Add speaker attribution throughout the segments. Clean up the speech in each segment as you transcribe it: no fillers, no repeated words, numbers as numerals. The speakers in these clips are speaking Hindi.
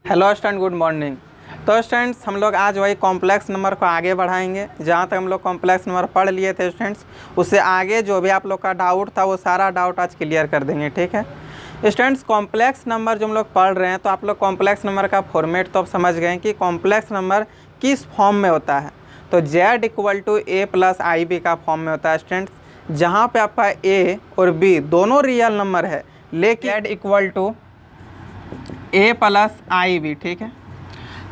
Speaker 1: Hello student, good morning. तो स्टूडेंट्स, हम लोग आज वही कॉम्प्लेक्स नंबर को आगे बढ़ाएंगे। जहाँ तक हम लोग कॉम्प्लेक्स नंबर पढ़ लिए थे स्टूडेंट्स, उससे आगे जो भी आप लोग का डाउट था वो सारा डाउट आज क्लियर कर देंगे। ठीक है स्टूडेंट्स, कॉम्प्लेक्स नंबर जो हम लोग पढ़ रहे हैं, तो आप लोग कॉम्प्लेक्स नंबर का फॉर्मेट तो अब समझ गए कि कॉम्प्लेक्स नंबर किस फॉर्म में होता है। तो z equal to A plus I B का फॉर्म में होता है स्टूडेंट्स, जहाँ पे आपका a और b दोनों रियल नंबर है, लेकिन z equal to A plus I B. ठीक है,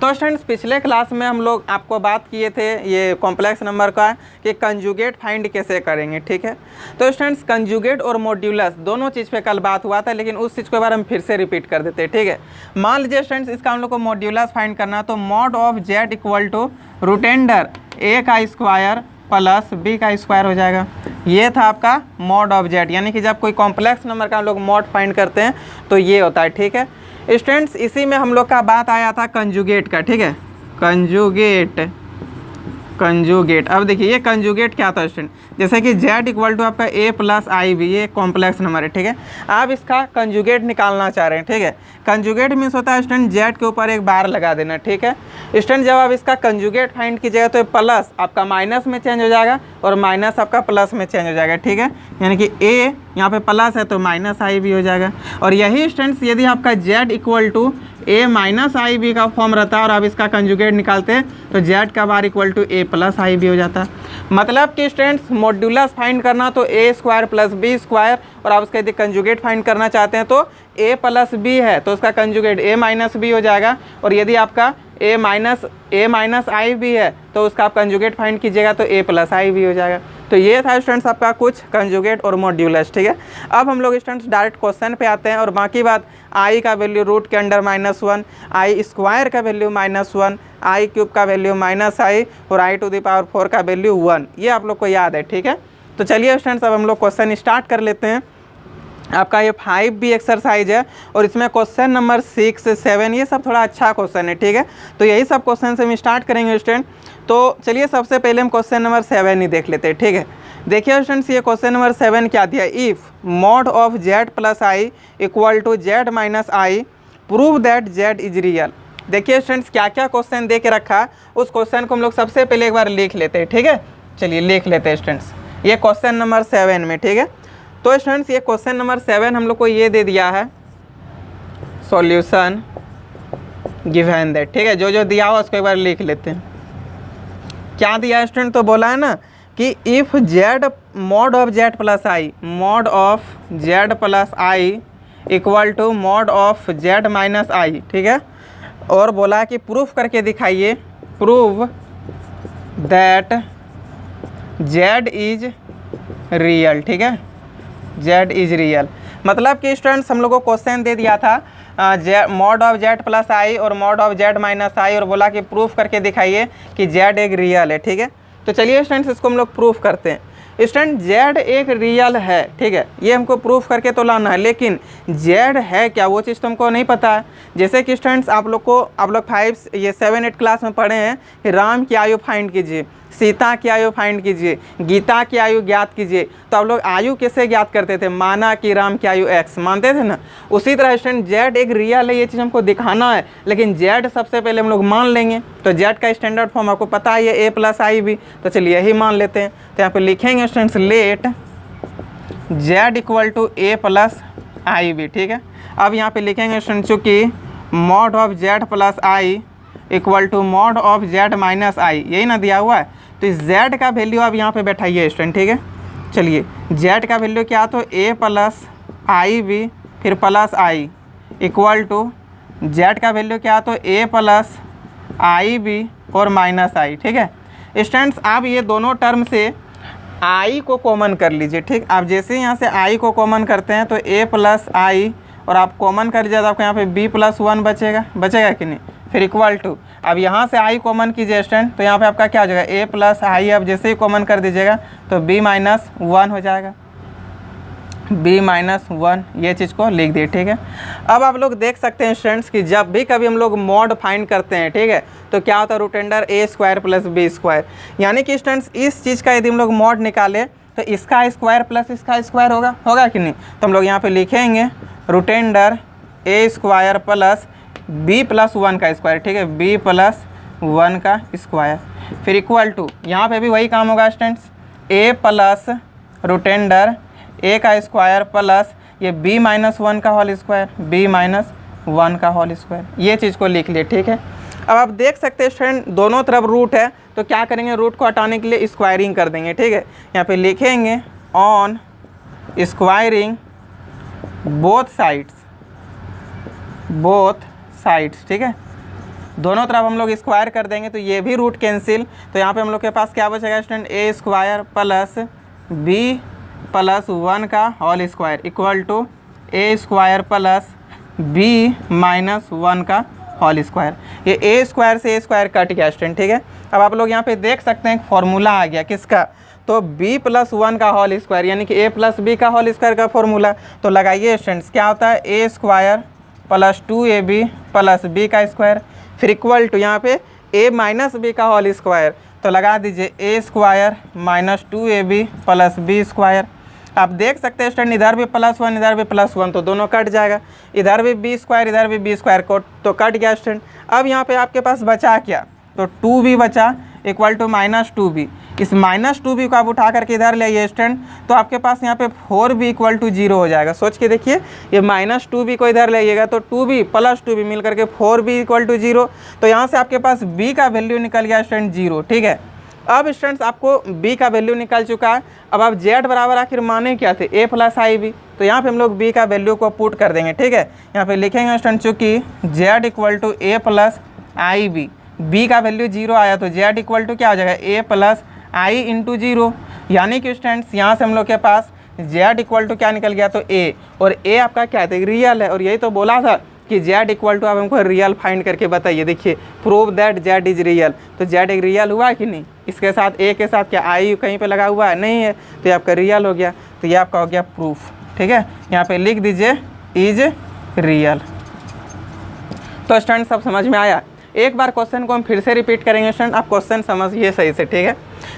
Speaker 1: तो स्टूडेंट्स पिछले क्लास में हम लोग आपको बात किए थे ये कॉम्प्लेक्स नंबर का कि कंजुगेट फाइंड कैसे करेंगे। ठीक है, तो स्टूडेंट्स कंजुगेट और मॉड्यूलस दोनों चीज़ पे कल बात हुआ था, लेकिन उस चीज़ के बारे में फिर से रिपीट कर देते हैं। ठीक है, मान लीजिए स्टूडेंट्स इसका हम लोग को मॉड्यूलस फाइंड करना, तो mod of Z equal to root under A का स्क्वायर प्लस बी का स्क्वायर हो जाएगा। ये था आपका मॉड ऑफ जेड, यानी कि जब कोई कॉम्प्लेक्स नंबर का हम लोग मॉड फाइंड करते हैं तो ये होता है। ठीक है स्टूडेंट्स, इसी में हम लोग का बात आया था कंजुगेट का। ठीक है, कंजुगेट अब देखिए ये कंजुगेट क्या था स्टूडेंट, जैसे कि z इक्वल टू आपका a प्लस आई बी, ये कॉम्प्लेक्स नंबर है। ठीक है, आप इसका कंजुगेट निकालना चाह रहे हैं। ठीक है, कंजुगेट मीन्स होता है स्टूडेंट z के ऊपर एक बार लगा देना। ठीक है स्टूडेंट, जब आप इसका कंजुगेट फाइंड कीजिएगा तो प्लस आपका माइनस में चेंज हो जाएगा और माइनस आपका प्लस में चेंज हो जाएगा। ठीक है, यानी कि a यहाँ पे प्लस है तो माइनस आई बी हो जाएगा। और यही स्टूडेंट्स यदि आपका z equal to a minus I B का फॉर्म रहता है और आप इसका कंजुगेट निकालते हैं तो z का bar equal to a plus I B हो जाता है। मतलब कि स्टूडेंट्स मॉड्यूलस फाइंड करना तो a square plus B square, और आप उसका यदि कंजुगेट फाइंड करना चाहते हैं तो a प्लस बी है तो उसका कंजुगेट a माइनस बी हो जाएगा। और यदि आपका a माइनस आई बी है तो उसका आप कंजुगेट फाइंड कीजिएगा तो a प्लस आई बी हो जाएगा। तो ये था स्टूडेंट्स आपका कुछ कंजुगेट और मॉड्यूलस। ठीक है, अब हम लोग स्टूडेंट्स डायरेक्ट क्वेश्चन पे आते हैं और बाकी बात i का वैल्यू रूट के अंडर -1, i स्क्वायर का वैल्यू -1, i क्यूब का वैल्यू -i और i टू द पावर 4 का वैल्यू 1, ये आप लोग को याद है। ठीक है, तो चलिए स्टूडेंट्स अब हम लोग क्वेश्चन स्टार्ट कर लेते हैं। आपका ये 5B एक्सरसाइज है और इसमें क्वेश्चन नंबर 6, 7 ये सब थोड़ा अच्छा क्वेश्चन है। ठीक है, तो यही सब क्वेश्चन से हम स्टार्ट करेंगे स्टूडेंट। तो चलिए सबसे पहले हम क्वेश्चन नंबर 7 ही देख लेते हैं। ठीक है, देखिए स्टूडेंट्स ये क्वेश्चन नंबर 7 क्या दिया, if mod of z plus I equal to z minus i prove that z is real. देखिए स्टूडेंट्स क्या क्या क्वेश्चन दे के रखा, उस क्वेश्चन को हम लोग सबसे पहले एक बार लिख लेते हैं। ठीक है, चलिए लिख लेते हैं स्टूडेंट्स ये क्वेश्चन नंबर 7 में। ठीक है, तो स्टूडेंट्स ये क्वेश्चन नंबर 7 हम लोग को ये दे दिया है सॉल्यूशन गिवन दैट। ठीक है, जो जो दिया हुआ उसको एक बार लिख लेते हैं। क्या दिया है स्टूडेंट, तो बोला है ना कि if z mod of z plus I, mod of z plus I equal to mod of z minus आई। ठीक है, और बोला है कि प्रूफ करके दिखाइए, prove that z is real. ठीक है, z इज रियल मतलब कि स्टूडेंट्स हम लोग को क्वेश्चन दे दिया था mod of z plus I और mod of z minus I, और बोला कि प्रूफ करके दिखाइए कि z एक रियल है। ठीक है, तो चलिए स्टूडेंट्स इसको हम लोग प्रूफ करते हैं। स्टूडेंट z एक रियल है, ठीक है, ये हमको प्रूफ करके तो लाना है, लेकिन z है क्या वो चीज़ तो हमको नहीं पता है। जैसे कि स्टूडेंट्स आप लोग 7, 8 क्लास में पढ़े हैं कि राम की आयु फाइंड कीजिए, सीता की आयु फाइंड कीजिए, गीता की आयु ज्ञात कीजिए। तो आप लोग आयु कैसे ज्ञात करते थे, माना कि राम की आयु x मानते थे ना। उसी तरह स्टूडेंट z एक रियल है, ये चीज़ हमको दिखाना है, लेकिन z सबसे पहले हम लोग मान लेंगे। तो z का स्टैंडर्ड फॉर्म आपको पता है ये a प्लस आई बी, तो चलिए यही मान लेते हैं। तो यहाँ पे लिखेंगे students let z equal to a plus I B. ठीक है, अब यहाँ पे लिखेंगे स्टूडेंट चूँकि mod of z plus I equal to mod of z minus I, यही ना दिया हुआ है, तो इस z का वैल्यू आप यहाँ पे बैठाइए स्टूडेंट। ठीक है, चलिए z का वैल्यू क्या, तो a प्लस आई बी फिर plus I equal to z का वैल्यू क्या, तो a प्लस आई बी और माइनस आई। ठीक है स्टूडेंट्स, आप ये दोनों टर्म से i को कॉमन कर लीजिए। ठीक, आप जैसे यहाँ से i को कॉमन करते हैं तो a प्लस आई और आप कॉमन कर लीजिए तो आपको यहाँ पे b प्लस 1 बचेगा कि नहीं, फिर इक्वल टू अब यहाँ से i कॉमन कीजिए स्टूडेंट, तो यहाँ पे आपका क्या हो जाएगा a प्लस आई, अब जैसे ही कॉमन कर दीजिएगा तो b माइनस 1 हो जाएगा, b माइनस 1 ये चीज़ को लिख दिए। ठीक है, अब आप लोग देख सकते हैं स्टूडेंट्स कि जब भी कभी हम लोग मॉड फाइंड करते हैं, ठीक है, तो क्या होता है रूटेंडर a square plus b square, यानी कि स्टूडेंट्स इस चीज़ का यदि हम लोग मॉड निकाले तो इसका स्क्वायर प्लस इसका स्क्वायर होगा कि नहीं। तो हम लोग यहाँ पे लिखेंगे root under a square plus b plus 1 का स्क्वायर, ठीक है, बी प्लस 1 का स्क्वायर, फिर इक्वल टू यहाँ पे भी वही काम होगा स्टूडेंट्स, ए प्लस रूट अंडर ए का स्क्वायर प्लस ये बी माइनस 1 का होल स्क्वायर, बी माइनस 1 का होल स्क्वायर, ये चीज़ को लिख लिए, ठीक है। अब आप देख सकते हैं स्टूडेंट दोनों तरफ रूट है, तो क्या करेंगे, रूट को हटाने के लिए स्क्वायरिंग कर देंगे, ठीक है। यहाँ पे लिखेंगे ऑन स्क्वायरिंग बोथ साइड्स, ठीक है, दोनों तरफ हम लोग स्क्वायर कर देंगे तो ये भी रूट कैंसिल, तो यहाँ पे हम लोग के पास क्या बचेगा student, a square plus b plus 1 का whole square equal to a square plus b minus 1 का होल स्क्वायर। ये ए स्क्वायर से ए स्क्वायर कट गया स्टूडेंट, ठीक है। अब आप लोग यहाँ पे देख सकते हैं फॉर्मूला आ गया किसका, तो b प्लस 1 का होल स्क्वायर यानी कि a प्लस बी का होल स्क्वायर का फॉर्मूला, तो लगाइए स्टूडेंट्स, क्या होता है, A square plus 2ab plus B का स्क्वायर, फिर इक्वल टू यहाँ पे a माइनस बी का होल स्क्वायर, तो लगा दीजिए A square minus 2ab plus B square. आप देख सकते हैं स्टूडेंट इधर भी प्लस 1 इधर भी प्लस 1, तो दोनों कट जाएगा, इधर भी बी स्क्वायर इधर भी बी स्क्वायर को तो कट गया स्टूडेंट। अब यहाँ पे आपके पास बचा क्या, तो 2b बचा इक्वल टू माइनस 2b, इस माइनस 2b को आप उठा करके इधर ले आइए स्टूडेंट, तो आपके पास यहाँ पे 4b इक्वल टू 0 हो जाएगा। सोच के देखिए, ये माइनस 2b को इधर ले आइएगा तो 2b प्लस 2b मिल करके 4b इक्वल टू 0, तो यहाँ से आपके पास b का वैल्यू निकल गया स्टूडेंट 0, ठीक है। अब स्टूडेंट्स आपको b का वैल्यू निकल चुका है, अब आप z बराबर आखिर माने क्या थे, a प्लस आई बी, तो यहाँ पे हम लोग b का वैल्यू को पुट कर देंगे, ठीक है। यहाँ पे लिखेंगे स्टूडेंट चूँकि z equal to a plus I b, b का वैल्यू 0 आया तो z इक्वल टू क्या हो जाएगा, a प्लस आई इंटू 0, यानी कि स्टूडेंट्स यहाँ से हम लोग के पास z इक्वल टू क्या निकल गया, तो a, और a आपका क्या है, रियल है, और यही तो बोला था कि z इक्वल टू आप हमको रियल फाइंड करके बताइए। देखिए prove that z is real, तो z एक रियल हुआ है कि नहीं, इसके साथ a के साथ क्या आई कहीं पे लगा हुआ है, नहीं है, तो ये आपका रियल हो गया, तो ये आपका हो गया प्रूफ, ठीक है। यहाँ पे लिख दीजिए इज रियल। तो स्टूडेंट सब समझ में आया। एक बार क्वेश्चन को हम फिर से रिपीट करेंगे स्टूडेंट, आप क्वेश्चन समझिए सही से, ठीक है।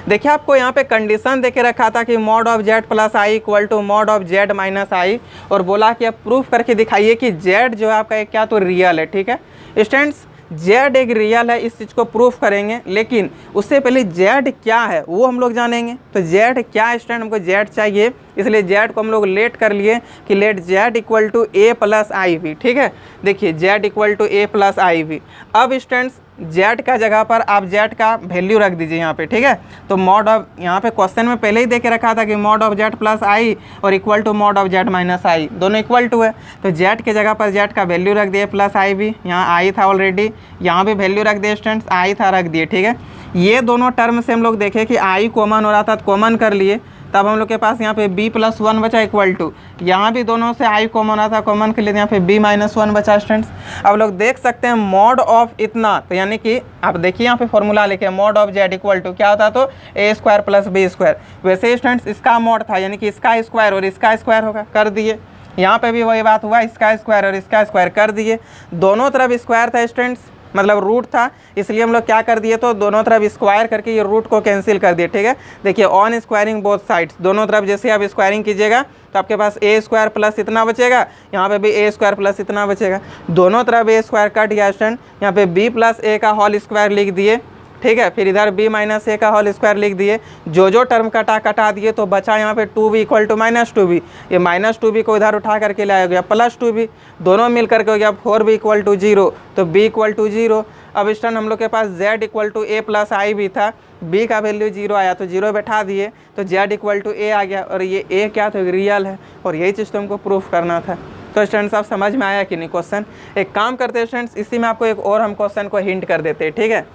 Speaker 1: देखिए आपको यहाँ पे कंडीशन देके रखा था कि mod of z plus I equal to mod of z minus I, और बोला कि आप प्रूफ करके दिखाइए कि z जो है आपका एक क्या तो रियल है, ठीक है स्टूडेंट्स। z एक रियल है, इस चीज़ को प्रूफ करेंगे, लेकिन उससे पहले z क्या है वो हम लोग जानेंगे। तो z क्या है स्टूडेंट, हमको z चाहिए, इसलिए z को हम लोग लेट कर लिए कि let z equal to a plus I B, ठीक है। देखिए z equal to a plus I b. अब स्टूडेंट्स z का जगह पर आप z का वैल्यू रख दीजिए यहाँ पे, ठीक है। तो मॉड ऑफ, यहाँ पे क्वेश्चन में पहले ही दे के रखा था कि mod of z plus I और equal to mod of z minus I, दोनों इक्वल टू है, तो z के जगह पर z का वैल्यू रख दिए प्लस आई भी, यहाँ आई था ऑलरेडी, यहाँ भी वैल्यू रख दिए स्टूडेंट्स, आई था रख दिए, ठीक है। ये दोनों टर्म से हम लोग देखें कि आई कॉमन हो रहा था, तो कॉमन कर लिए, तब हम लोग के पास यहाँ पे b प्लस 1 बचा इक्वल टू, यहाँ भी दोनों से i कॉमन आता, कॉमन के लिए यहाँ पे b माइनस 1 बचा स्टूडेंट्स। अब लोग देख सकते हैं मॉड ऑफ इतना, तो यानी कि आप देखिए यहाँ पे फॉर्मूला लिखे mod of z equal to क्या होता, तो a square plus b square, वैसे स्टूडेंट्स इसका मॉड था यानी कि इसका स्क्वायर और इसका स्क्वायर होगा, कर दिए। यहाँ पे भी वही बात हुआ, इसका स्क्वायर और इसका स्क्वायर कर दिए, दोनों तरफ स्क्वायर था स्टूडेंट्स, मतलब रूट था, इसलिए हम लोग क्या कर दिए, तो दोनों तरफ स्क्वायर करके ये रूट को कैंसिल कर दिए, ठीक है। देखिए ऑन स्क्वायरिंग बोथ साइड्स, दोनों तरफ जैसे आप स्क्वायरिंग कीजिएगा तो आपके पास a स्क्वायर प्लस इतना बचेगा, यहाँ पे भी a स्क्वायर प्लस इतना बचेगा, दोनों तरफ a स्क्वायर कट गया स्टूडेंट, यहाँ पे b प्लस a का होल स्क्वायर लिख दिए, ठीक है। फिर इधर b माइनस a का होल स्क्वायर लिख दिए, जो टर्म कटा दिए, तो बचा यहाँ पे 2b equal to minus 2b, ये माइनस 2b को इधर उठा करके लाया गया प्लस 2b, दोनों मिल करके हो गया 4b इक्वल टू 0, तो b इक्वल टू 0। अब इस टर्म हम लोग के पास z equal to a plus I भी था, b का वैल्यू 0 आया तो 0 बैठा दिए, तो z इक्वल टू a आ गया, और ये a क्या तो रियल है, और यही चीज़ तो हमको प्रूफ करना था। तो स्टूडेंट्स आप समझ में आया कि नहीं क्वेश्चन। एक काम करते हैं स्टूडेंट्स, इसी में आपको एक और हम क्वेश्चन को हिंट कर देते हैं, ठीक है,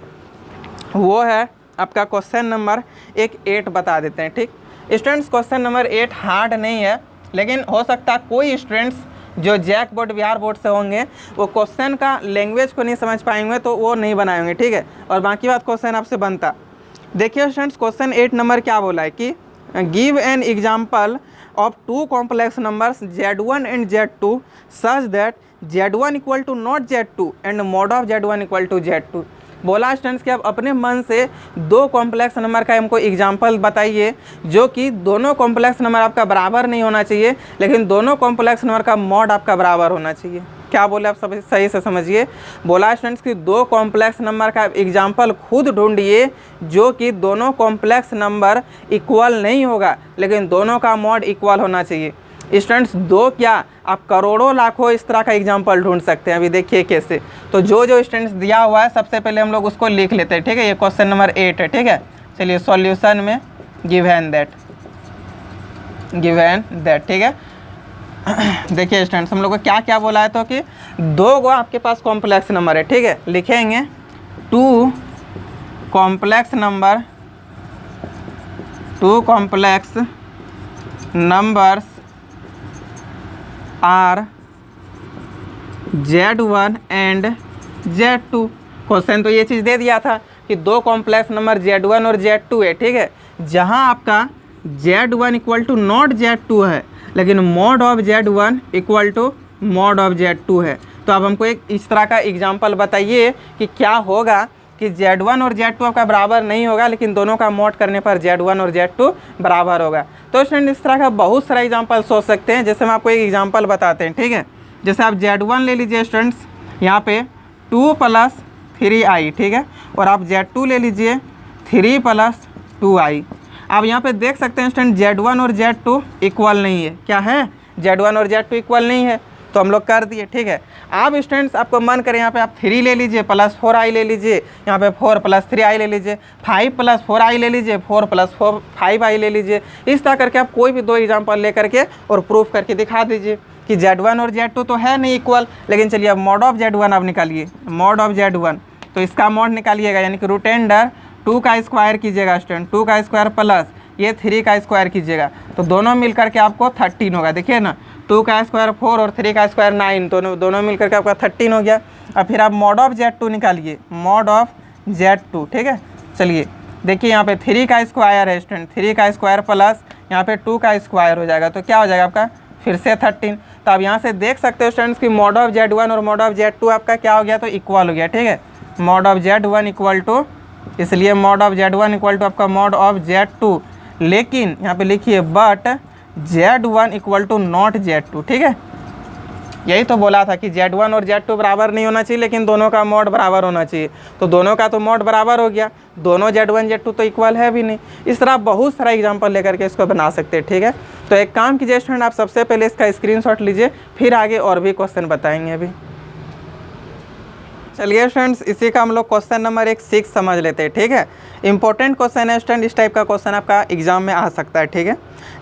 Speaker 1: वो है आपका क्वेश्चन नंबर 8 बता देते हैं, ठीक स्टूडेंट्स। क्वेश्चन नंबर 8 हार्ड नहीं है, लेकिन हो सकता है कोई स्टूडेंट्स जो जैक बोर्ड बिहार बोर्ड से होंगे वो क्वेश्चन का लैंग्वेज को नहीं समझ पाएंगे तो वो नहीं बनाएंगे, ठीक है, और बाकी बात क्वेश्चन आपसे बनता। देखिए स्टूडेंट्स क्वेश्चन 8 नंबर क्या बोला है कि give an example of 2 complex numbers z1 and z2 such that z1 equal to not z2 and mod of z1 equal to z2। बोला स्टूडेंट्स कि आप अपने मन से 2 कॉम्प्लेक्स नंबर का हमको एग्जाम्पल बताइए, जो कि दोनों कॉम्प्लेक्स नंबर आपका बराबर नहीं होना चाहिए, लेकिन दोनों कॉम्प्लेक्स नंबर का मॉड आपका बराबर होना चाहिए। क्या बोले आप सब सही से समझिए। बोला स्टूडेंट्स कि दो कॉम्प्लेक्स नंबर का एग्जाम्पल खुद ढूंढिए जो कि दोनों कॉम्प्लेक्स नंबर इक्वल नहीं होगा लेकिन दोनों का मॉड इक्वल होना चाहिए। स्टूडेंट्स दो क्या आप करोड़ों लाखों इस तरह का एग्जाम्पल ढूंढ सकते हैं। अभी देखिए कैसे, तो जो स्टूडेंट्स दिया हुआ है सबसे पहले हम लोग उसको लिख लेते हैं, ठीक है। ये क्वेश्चन नंबर 8 है, ठीक है। चलिए सॉल्यूशन में गिवन दैट, ठीक है। देखिए स्टूडेंट्स हम लोग को क्या क्या बोला है, तो कि दो गो आपके पास कॉम्प्लेक्स नंबर है, ठीक है। लिखेंगे 2 complex numbers are Z1 and Z2। Question तो ये चीज़ दे दिया था कि दो कॉम्प्लेक्स नंबर Z1 और Z2 है, ठीक है। जहाँ आपका Z1 equal to not Z2 है लेकिन mod of Z1 equal to mod of Z2 है। तो अब हमको एक इस तरह का एग्जांपल बताइए कि क्या होगा कि Z1 और Z2 आपका बराबर नहीं होगा लेकिन दोनों का मॉड करने पर Z1 और Z2 बराबर होगा। तो स्टूडेंट इस तरह का बहुत सारा एग्जांपल सोच सकते हैं। जैसे हम आपको एक एग्जांपल बताते हैं, ठीक है। जैसे आप Z1 ले लीजिए स्टूडेंट्स, यहाँ पे 2 + 3i, ठीक है। और आप Z2 ले लीजिए 3 + 2i। आप यहाँ पे देख सकते हैं स्टूडेंट Z1 और Z2 इक्वल नहीं है। क्या है? Z1 और Z2 इक्वल नहीं है, तो हम लोग कर दिए, ठीक है। आप स्टूडेंट्स आपको मन करें यहाँ पे आप 3 ले लीजिए + 4i ले लीजिए, यहाँ पे 4 + 3i ले लीजिए, 5 + 4i ले लीजिए, 4 + 5i ले लीजिए। इस तरह करके आप कोई भी दो एग्जाम्पल ले करके और प्रूफ करके दिखा दीजिए कि Z1 और Z2 तो है नहीं इक्वल। लेकिन चलिए अब मॉड ऑफ Z1 आप निकालिए, मॉड ऑफ Z1, तो इसका मॉड निकालिएगा यानी कि √2 का स्क्वायर कीजिएगा स्टूडेंट, 2 का स्क्वायर प्लस ये 3 का स्क्वायर कीजिएगा, तो दोनों मिल करके आपको 13 होगा। देखिए ना, 2 का स्क्वायर 4 और 3 का स्क्वायर 9, दोनों मिल करके आपका 13 हो गया। अब फिर आप मॉड ऑफ Z2 निकालिए, मॉड ऑफ Z2, ठीक है। चलिए देखिए यहाँ पे 3 का स्क्वायर है स्टूडेंट, 3 का स्क्वायर प्लस यहाँ पे 2 का स्क्वायर हो जाएगा, तो क्या हो जाएगा आपका फिर से 13। तो आप यहाँ से देख सकते हो स्टूडेंट्स कि मॉड ऑफ Z1 और मॉड ऑफ Z2 आपका क्या हो गया, तो इक्वल हो गया, ठीक है। Mod of Z1 equal to, इसलिए mod of Z1 equal to आपका मॉड ऑफ Z2, लेकिन यहाँ पे लिखिए but Z1 equal to not Z2, ठीक है। यही तो बोला था कि Z1 और Z2 बराबर नहीं होना चाहिए लेकिन दोनों का मॉड बराबर होना चाहिए, तो दोनों का तो मॉड बराबर हो गया, दोनों Z1 Z2 तो इक्वल है भी नहीं। इस तरह बहुत सारा एग्जांपल लेकर के इसको बना सकते हैं, ठीक है। तो एक काम कीजिए स्टूडेंट, आप सबसे पहले इसका स्क्रीनशॉट लीजिए, फिर आगे और भी क्वेश्चन बताएंगे अभी। चलिए स्टूडेंट्स इसी का हम लोग क्वेश्चन नंबर 6 समझ लेते हैं, ठीक है। इंपॉर्टेंट क्वेश्चन है स्टूडेंट, इस टाइप का क्वेश्चन आपका एग्जाम में आ सकता है, ठीक है।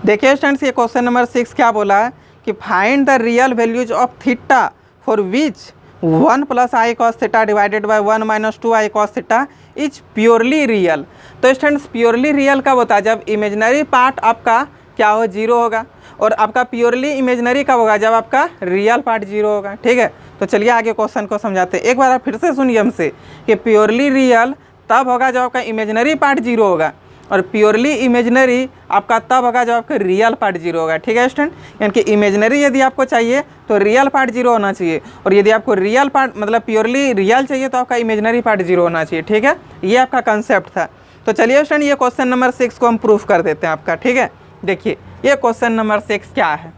Speaker 1: देखिए स्टूडेंट्स ये क्वेश्चन नंबर 6 क्या बोला है कि find the real values of theta for which 1 + i cos theta divided by 1 - 2i cos theta is purely real. तो स्टूडेंट्स प्योरली रियल कब होता है, जब इमेजनरी पार्ट आपका क्या हो 0 होगा, और आपका प्योरली इमेजनरी कब होगा, जब आपका रियल पार्ट 0 होगा, ठीक है। तो चलिए आगे क्वेश्चन को समझाते हैं। एक बार आप फिर से सुनिए हमसे कि प्योरली रियल तब होगा जब आपका इमेजनरी पार्ट 0 होगा, और प्योरली इमेजनरी आपका तब होगा जब आपका रियल पार्ट 0 होगा, ठीक है स्टूडेंट। यानी कि इमेजनरी यदि आपको चाहिए तो रियल पार्ट 0 होना चाहिए, और यदि आपको रियल पार्ट मतलब प्योरली रियल चाहिए तो आपका इमेजनरी पार्ट 0 होना चाहिए, ठीक है। ये आपका कंसेप्ट था। तो चलिए स्टूडेंट ये क्वेश्चन नंबर 6 को हम प्रूफ कर देते हैं आपका, ठीक है। देखिए ये क्वेश्चन नंबर 6 क्या है,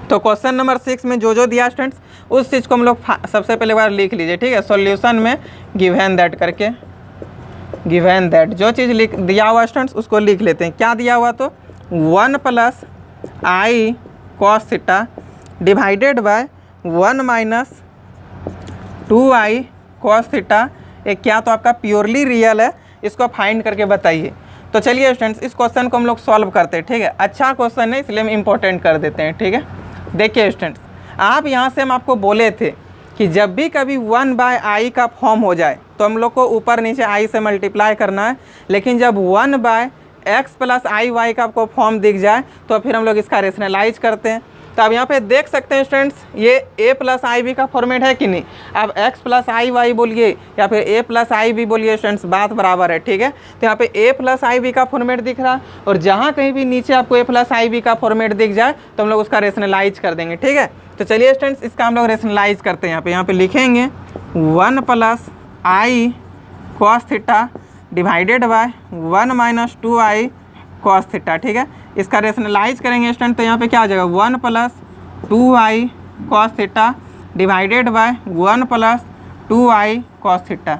Speaker 1: तो क्वेश्चन नंबर 6 में जो दिया स्टूडेंट्स उस चीज़ को हम लोग सबसे पहले बार लिख लीजिए, ठीक है। सॉल्यूशन में गिवन दैट करके, गिवन दैट जो चीज़ लिख दिया हुआ स्टूडेंट्स उसको लिख लेते हैं। क्या दिया हुआ, तो 1 + i cos theta divided by 1 - 2i cos theta, ये क्या तो आपका प्योरली रियल है, इसको फाइंड करके बताइए। तो चलिए स्टूडेंट्स इस क्वेश्चन को हम लोग सॉल्व करते हैं, ठीक है। अच्छा क्वेश्चन है इसलिए हम इम्पोर्टेंट कर देते हैं, ठीक है। देखिए स्टूडेंट्स आप यहाँ से हम आपको बोले थे कि जब भी कभी 1/i का फॉर्म हो जाए तो हम लोग को ऊपर नीचे i से मल्टीप्लाई करना है, लेकिन जब 1/x + iy का आपको फॉर्म दिख जाए तो फिर हम लोग इसका रेशनलाइज करते हैं। तो आप यहाँ पे देख सकते हैं स्टूडेंट्स ये a + ib का फॉर्मेट है कि नहीं, आप x + iy बोलिए या फिर a + ib बोलिए स्टूडेंट्स, बात बराबर है, ठीक है। तो यहाँ पे a + ib का फॉर्मेट दिख रहा है, और जहाँ कहीं भी नीचे आपको a + ib का फॉर्मेट दिख जाए तो हम लोग उसका रेशनलाइज कर देंगे, ठीक है। तो चलिए स्टूडेंट्स इसका हम लोग रेशनलाइज करते हैं। यहाँ पे लिखेंगे 1 + i cos theta divided by 1 - 2i cos theta, ठीक है। इसका रेशनलाइज करेंगे स्टूडेंट तो यहाँ पे क्या हो जाएगा 1 + 2i cos theta divided by 1 plus 2i cos theta.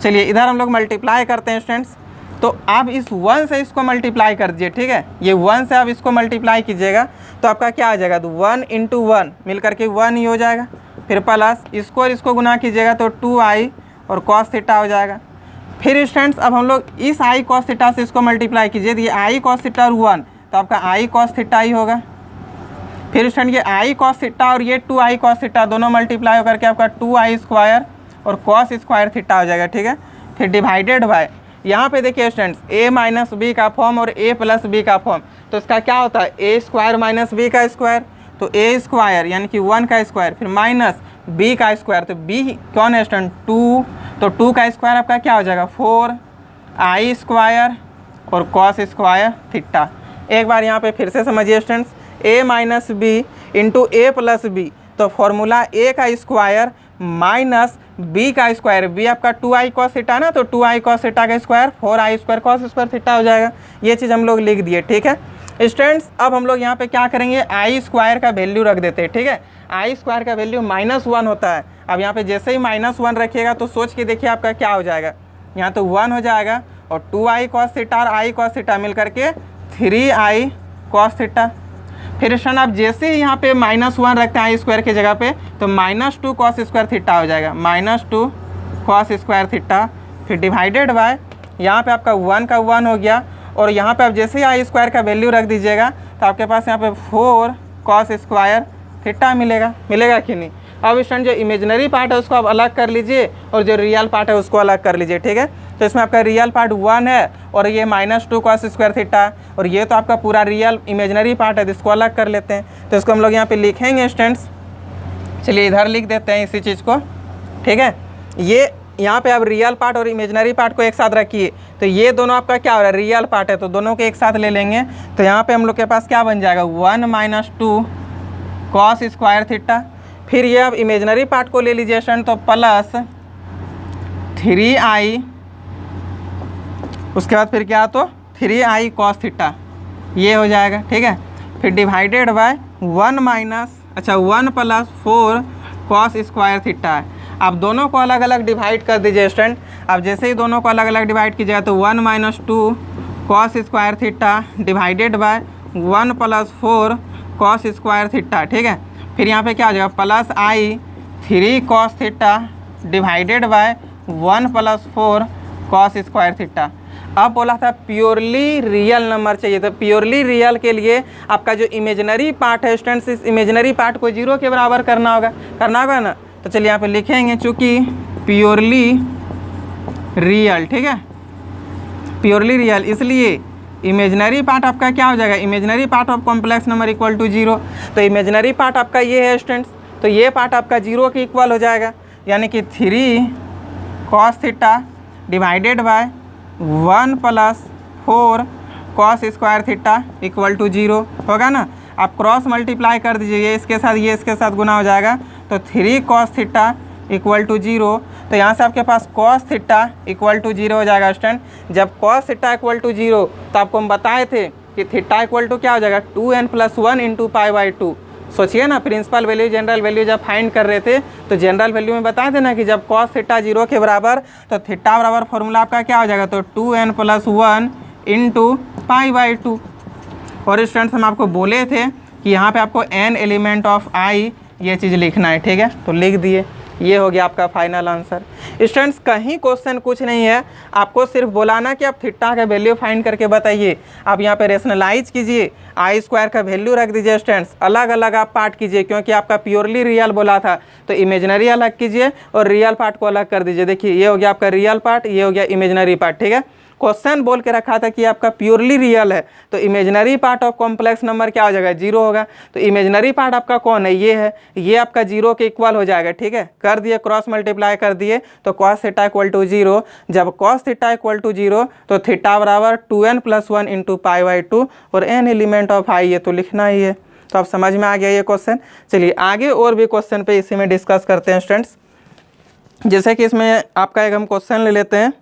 Speaker 1: चलिए इधर हम लोग मल्टीप्लाई करते हैं स्टूडेंट्स। तो आप इस 1 से इसको मल्टीप्लाई कर दीजिए, ठीक है। ये 1 से आप इसको मल्टीप्लाई कीजिएगा तो आपका क्या आ जाएगा, तो 1 इंटू 1 मिल करके 1 ही हो जाएगा। फिर प्लस इसको और इसको गुना कीजिएगा तो 2i और कॉस थीटा हो जाएगा। फिर स्टूडेंट्स अब हम लोग इस i कॉस थीटा से इसको मल्टीप्लाई कीजिए, तो ये i कॉस थीटा और 1 तो आपका i कॉस थीटा ही होगा। फिर स्टूडेंट ये i कॉस थीटा और ये 2i कॉस थीटा दोनों मल्टीप्लाई होकर के आपका 2i स्क्वायर और कॉस स्क्वायर थीटा हो जाएगा, ठीक है। फिर डिवाइडेड बाय, यहाँ पे देखिए स्टूडेंट्स a माइनस बी का फॉर्म और a प्लस बी का फॉर्म, तो इसका क्या होता है a स्क्वायर माइनस बी का स्क्वायर, तो a स्क्वायर यानी कि 1 का स्क्वायर फिर माइनस b का स्क्वायर, तो b कौन है स्टूडेंट 2, तो 2 का स्क्वायर आपका क्या हो जाएगा 4i स्क्वायर और कॉस स्क्वायर थीटा। एक बार यहाँ पे फिर से समझिए students, a minus b into a plus b, तो फॉर्मूला a का स्क्वायर माइनस b का स्क्वायर, b आपका 2i कॉस थीटा ना, तो 2i कॉस थीटा का square 4i square cos square theta हो जाएगा। ये चीज़ हम लोग लिख दिए, ठीक है स्टूडेंट्स। अब हम लोग यहाँ पे क्या करेंगे, i स्क्वायर का वैल्यू रख देते हैं, ठीक है। i स्क्वायर का वैल्यू -1 होता है। अब यहाँ पे जैसे ही -1 रखिएगा तो सोच के देखिए आपका क्या हो जाएगा, यहाँ तो 1 हो जाएगा और 2i कॉस थीटा और i कॉस थीटा मिल करके 3i कॉस थीटा। फिर स्टूडेंट आप जैसे ही यहाँ पे -1 रखते हैं i स्क्वायर की जगह पे तो -2 कॉस स्क्वायर थीटा हो जाएगा, -2 कॉस स्क्वायर थीटा। फिर डिवाइडेड बाय, यहाँ पे आपका 1 का 1 हो गया और यहाँ पे आप जैसे ही i स्क्वायर का वैल्यू रख दीजिएगा तो आपके पास यहाँ पे 4 कॉस स्क्वायर थीटा मिलेगा कि नहीं। अब स्टूडेंट जो इमेजिनरी पार्ट है उसको आप अलग कर लीजिए और जो रियल पार्ट है उसको अलग कर लीजिए, ठीक है। तो इसमें आपका रियल पार्ट 1 है और ये -2 कॉस स्क्वायर थीटा, और ये तो आपका पूरा रियल इमेजिनरी पार्ट है, तो इसको अलग कर लेते हैं। तो इसको हम लोग यहाँ पे लिखेंगे स्टूडेंट्स, चलिए इधर लिख देते हैं इसी चीज़ को, ठीक है। ये यहाँ पे आप रियल पार्ट और इमेजिनरी पार्ट को एक साथ रखिए, तो ये दोनों आपका क्या हो रहा है रियल पार्ट है, तो दोनों को एक साथ ले लेंगे। तो यहाँ पे हम लोग के पास क्या बन जाएगा 1 - 2 कॉस स्क्वायर थीटा। फिर ये अब इमेजिनरी पार्ट को ले लीजिए स्टूडेंट, तो प्लस 3i, उसके बाद फिर क्या, तो 3i कॉस थीटा ये हो जाएगा, ठीक है। फिर divided by 1 + 4 cos square theta है। आप दोनों को अलग अलग डिवाइड कर दीजिए स्टूडेंट। अब जैसे ही दोनों को अलग अलग डिवाइड कीजिएगा तो 1 - 2 cos square theta divided by 1 + 4 cos square theta, ठीक है। फिर यहाँ पे क्या हो जाएगा plus i 3 cos theta divided by 1 + 4 cos square theta. अब बोला था प्योरली रियल नंबर चाहिए, तो प्योरली रियल के लिए आपका जो इमेजिनरी पार्ट है स्टूडेंट्स, इस इमेजिनरी पार्ट को 0 के बराबर करना होगा ना। तो चलिए यहाँ पे लिखेंगे, चूँकि प्योरली रियल, ठीक है, प्योरली रियल, इसलिए इमेजिनरी पार्ट आपका क्या हो जाएगा, imaginary part of complex number equal to 0। तो इमेजिनरी पार्ट आपका ये है स्टूडेंट्स, तो ये पार्ट आपका 0 के इक्वल हो जाएगा, यानी कि 3 cos theta divided by 1 + 4 cos square theta equal to 0 होगा ना। आप क्रॉस मल्टीप्लाई कर दीजिए, ये इसके साथ गुना हो जाएगा, तो 3 कॉस थीटा इक्वल टू 0। तो यहाँ से आपके पास कॉस थीटा इक्वल टू 0 हो जाएगा स्टूडेंट। जब कॉस थीटा इक्वल टू 0 तो आपको हम बताए थे कि थीटा इक्वल टू क्या हो जाएगा 2n + 1 × π/2। सोचिए ना, प्रिंसिपल वैल्यू जनरल वैल्यू जब फाइंड कर रहे थे तो जनरल वैल्यू में बताए थे ना कि जब कॉस थीटा 0 के बराबर तो थीटा बराबर फॉर्मूला आपका क्या हो जाएगा, तो 2n + 1 × π/2। और स्टूडेंट्स हम आपको बोले थे कि यहाँ पे आपको n एलिमेंट ऑफ i ये चीज़ लिखना है, ठीक है, तो लिख दिए। ये हो गया आपका फाइनल आंसर। स्टूडेंट्स कहीं क्वेश्चन कुछ नहीं है, आपको सिर्फ बोलाना कि आप थीटा का वैल्यू फाइंड करके बताइए। आप यहाँ पे रेशनलाइज कीजिए, i स्क्वायर का वैल्यू रख दीजिए स्टूडेंट्स, अलग अलग आप पार्ट कीजिए, क्योंकि आपका प्योरली रियल बोला था, तो इमेजिनरी अलग कीजिए और रियल पार्ट को अलग कर दीजिए। देखिए ये हो गया आपका रियल पार्ट, ये हो गया इमेजिनरी पार्ट, ठीक है। क्वेश्चन बोल के रखा था कि आपका प्योरली रियल है, तो imaginary part of complex number क्या हो जाएगा 0 होगा। तो इमेजिनरी पार्ट आपका कौन है, ये है, ये आपका 0 के इक्वल हो जाएगा, ठीक है। कर दिए, क्रॉस मल्टीप्लाई कर दिए, तो कॉस थीटा इक्वल टू 0। जब कॉस थीटा इक्वल टू 0 तो थीटा बराबर 2n + 1 × π/2 और n एलिमेंट ऑफ i, ये तो लिखना ही है। तो आप समझ में आ गया ये क्वेश्चन। चलिए आगे और भी क्वेश्चन पे इसी में डिस्कस करते हैं स्टूडेंट्स। जैसे कि इसमें आपका एक हम क्वेश्चन ले लेते हैं,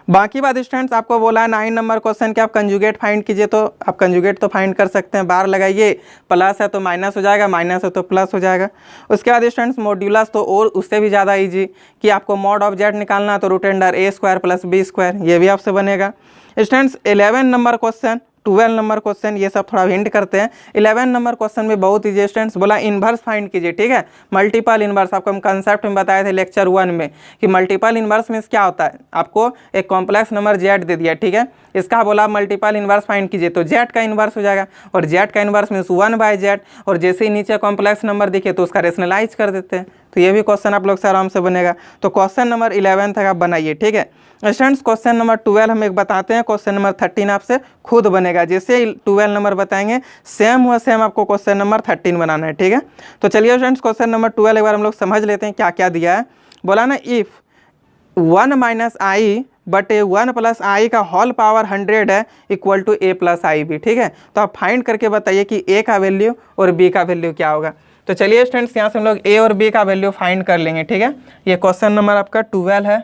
Speaker 1: बाकी बात स्टूडेंट्स आपको बोला है 9 नंबर क्वेश्चन कि आप कंजुगेट फाइंड कीजिए, तो आप कंजुगेट तो फाइंड कर सकते हैं, बार लगाइए, प्लस है तो माइनस हो जाएगा, माइनस है तो प्लस हो जाएगा। उसके बाद स्टूडेंट्स मॉड्यूलस तो और उससे भी ज़्यादा इजी कि आपको मॉड ऑफ जेड निकालना है तो रूट अंडर ए स्क्वायर प्लस बी स्क्वायर, ये भी आपसे बनेगा। Students 11 number question, 12 number question, ये सब थोड़ा हिंट करते हैं। 11 नंबर क्वेश्चन में बहुत ईजी स्टूडेंट्स बोला इन्वर्स फाइंड कीजिए, ठीक है, मल्टीपल इन्वर्स। आपको हम कंसेप्ट में बताए थे लेक्चर 1 में कि मल्टीपल इन्वर्स मीन्स क्या होता है। आपको एक कॉम्प्लेक्स नंबर जेड दे दिया, ठीक है, इसका बोला मल्टीपल इन्वर्स फाइंड कीजिए, तो जेड का इन्वर्स हो जाएगा, और जेड का इन्वर्स मीन्स 1/z, और जैसे ही नीचे कॉम्प्लेक्स नंबर दिखे तो उसका रेशनलाइज कर देते हैं। तो ये भी क्वेश्चन आप लोग से आराम से बनेगा। तो क्वेश्चन नंबर 11 तक आप बनाइए, ठीक है। स्टूडेंट्स क्वेश्चन नंबर 12 हम एक बताते हैं, क्वेश्चन नंबर 13 आपसे खुद बनेगा। जैसे 12 नंबर बताएंगे सेम हुआ सेम आपको क्वेश्चन नंबर 13 बनाना है, ठीक है। तो चलिए स्टूडेंट्स क्वेश्चन नंबर 12 एक बार हम लोग समझ लेते हैं क्या क्या दिया है। बोला ना इफ़ 1 - i बट 1 + i का होल पावर 100 है इक्वल टू a + i_b, ठीक है। तो आप फाइंड करके बताइए कि a का वैल्यू और b का वैल्यू क्या होगा। तो चलिए स्टूडेंट्स यहाँ से हम लोग a और b का वैल्यू फाइंड कर लेंगे, ठीक है। ये क्वेश्चन नंबर आपका 12 है।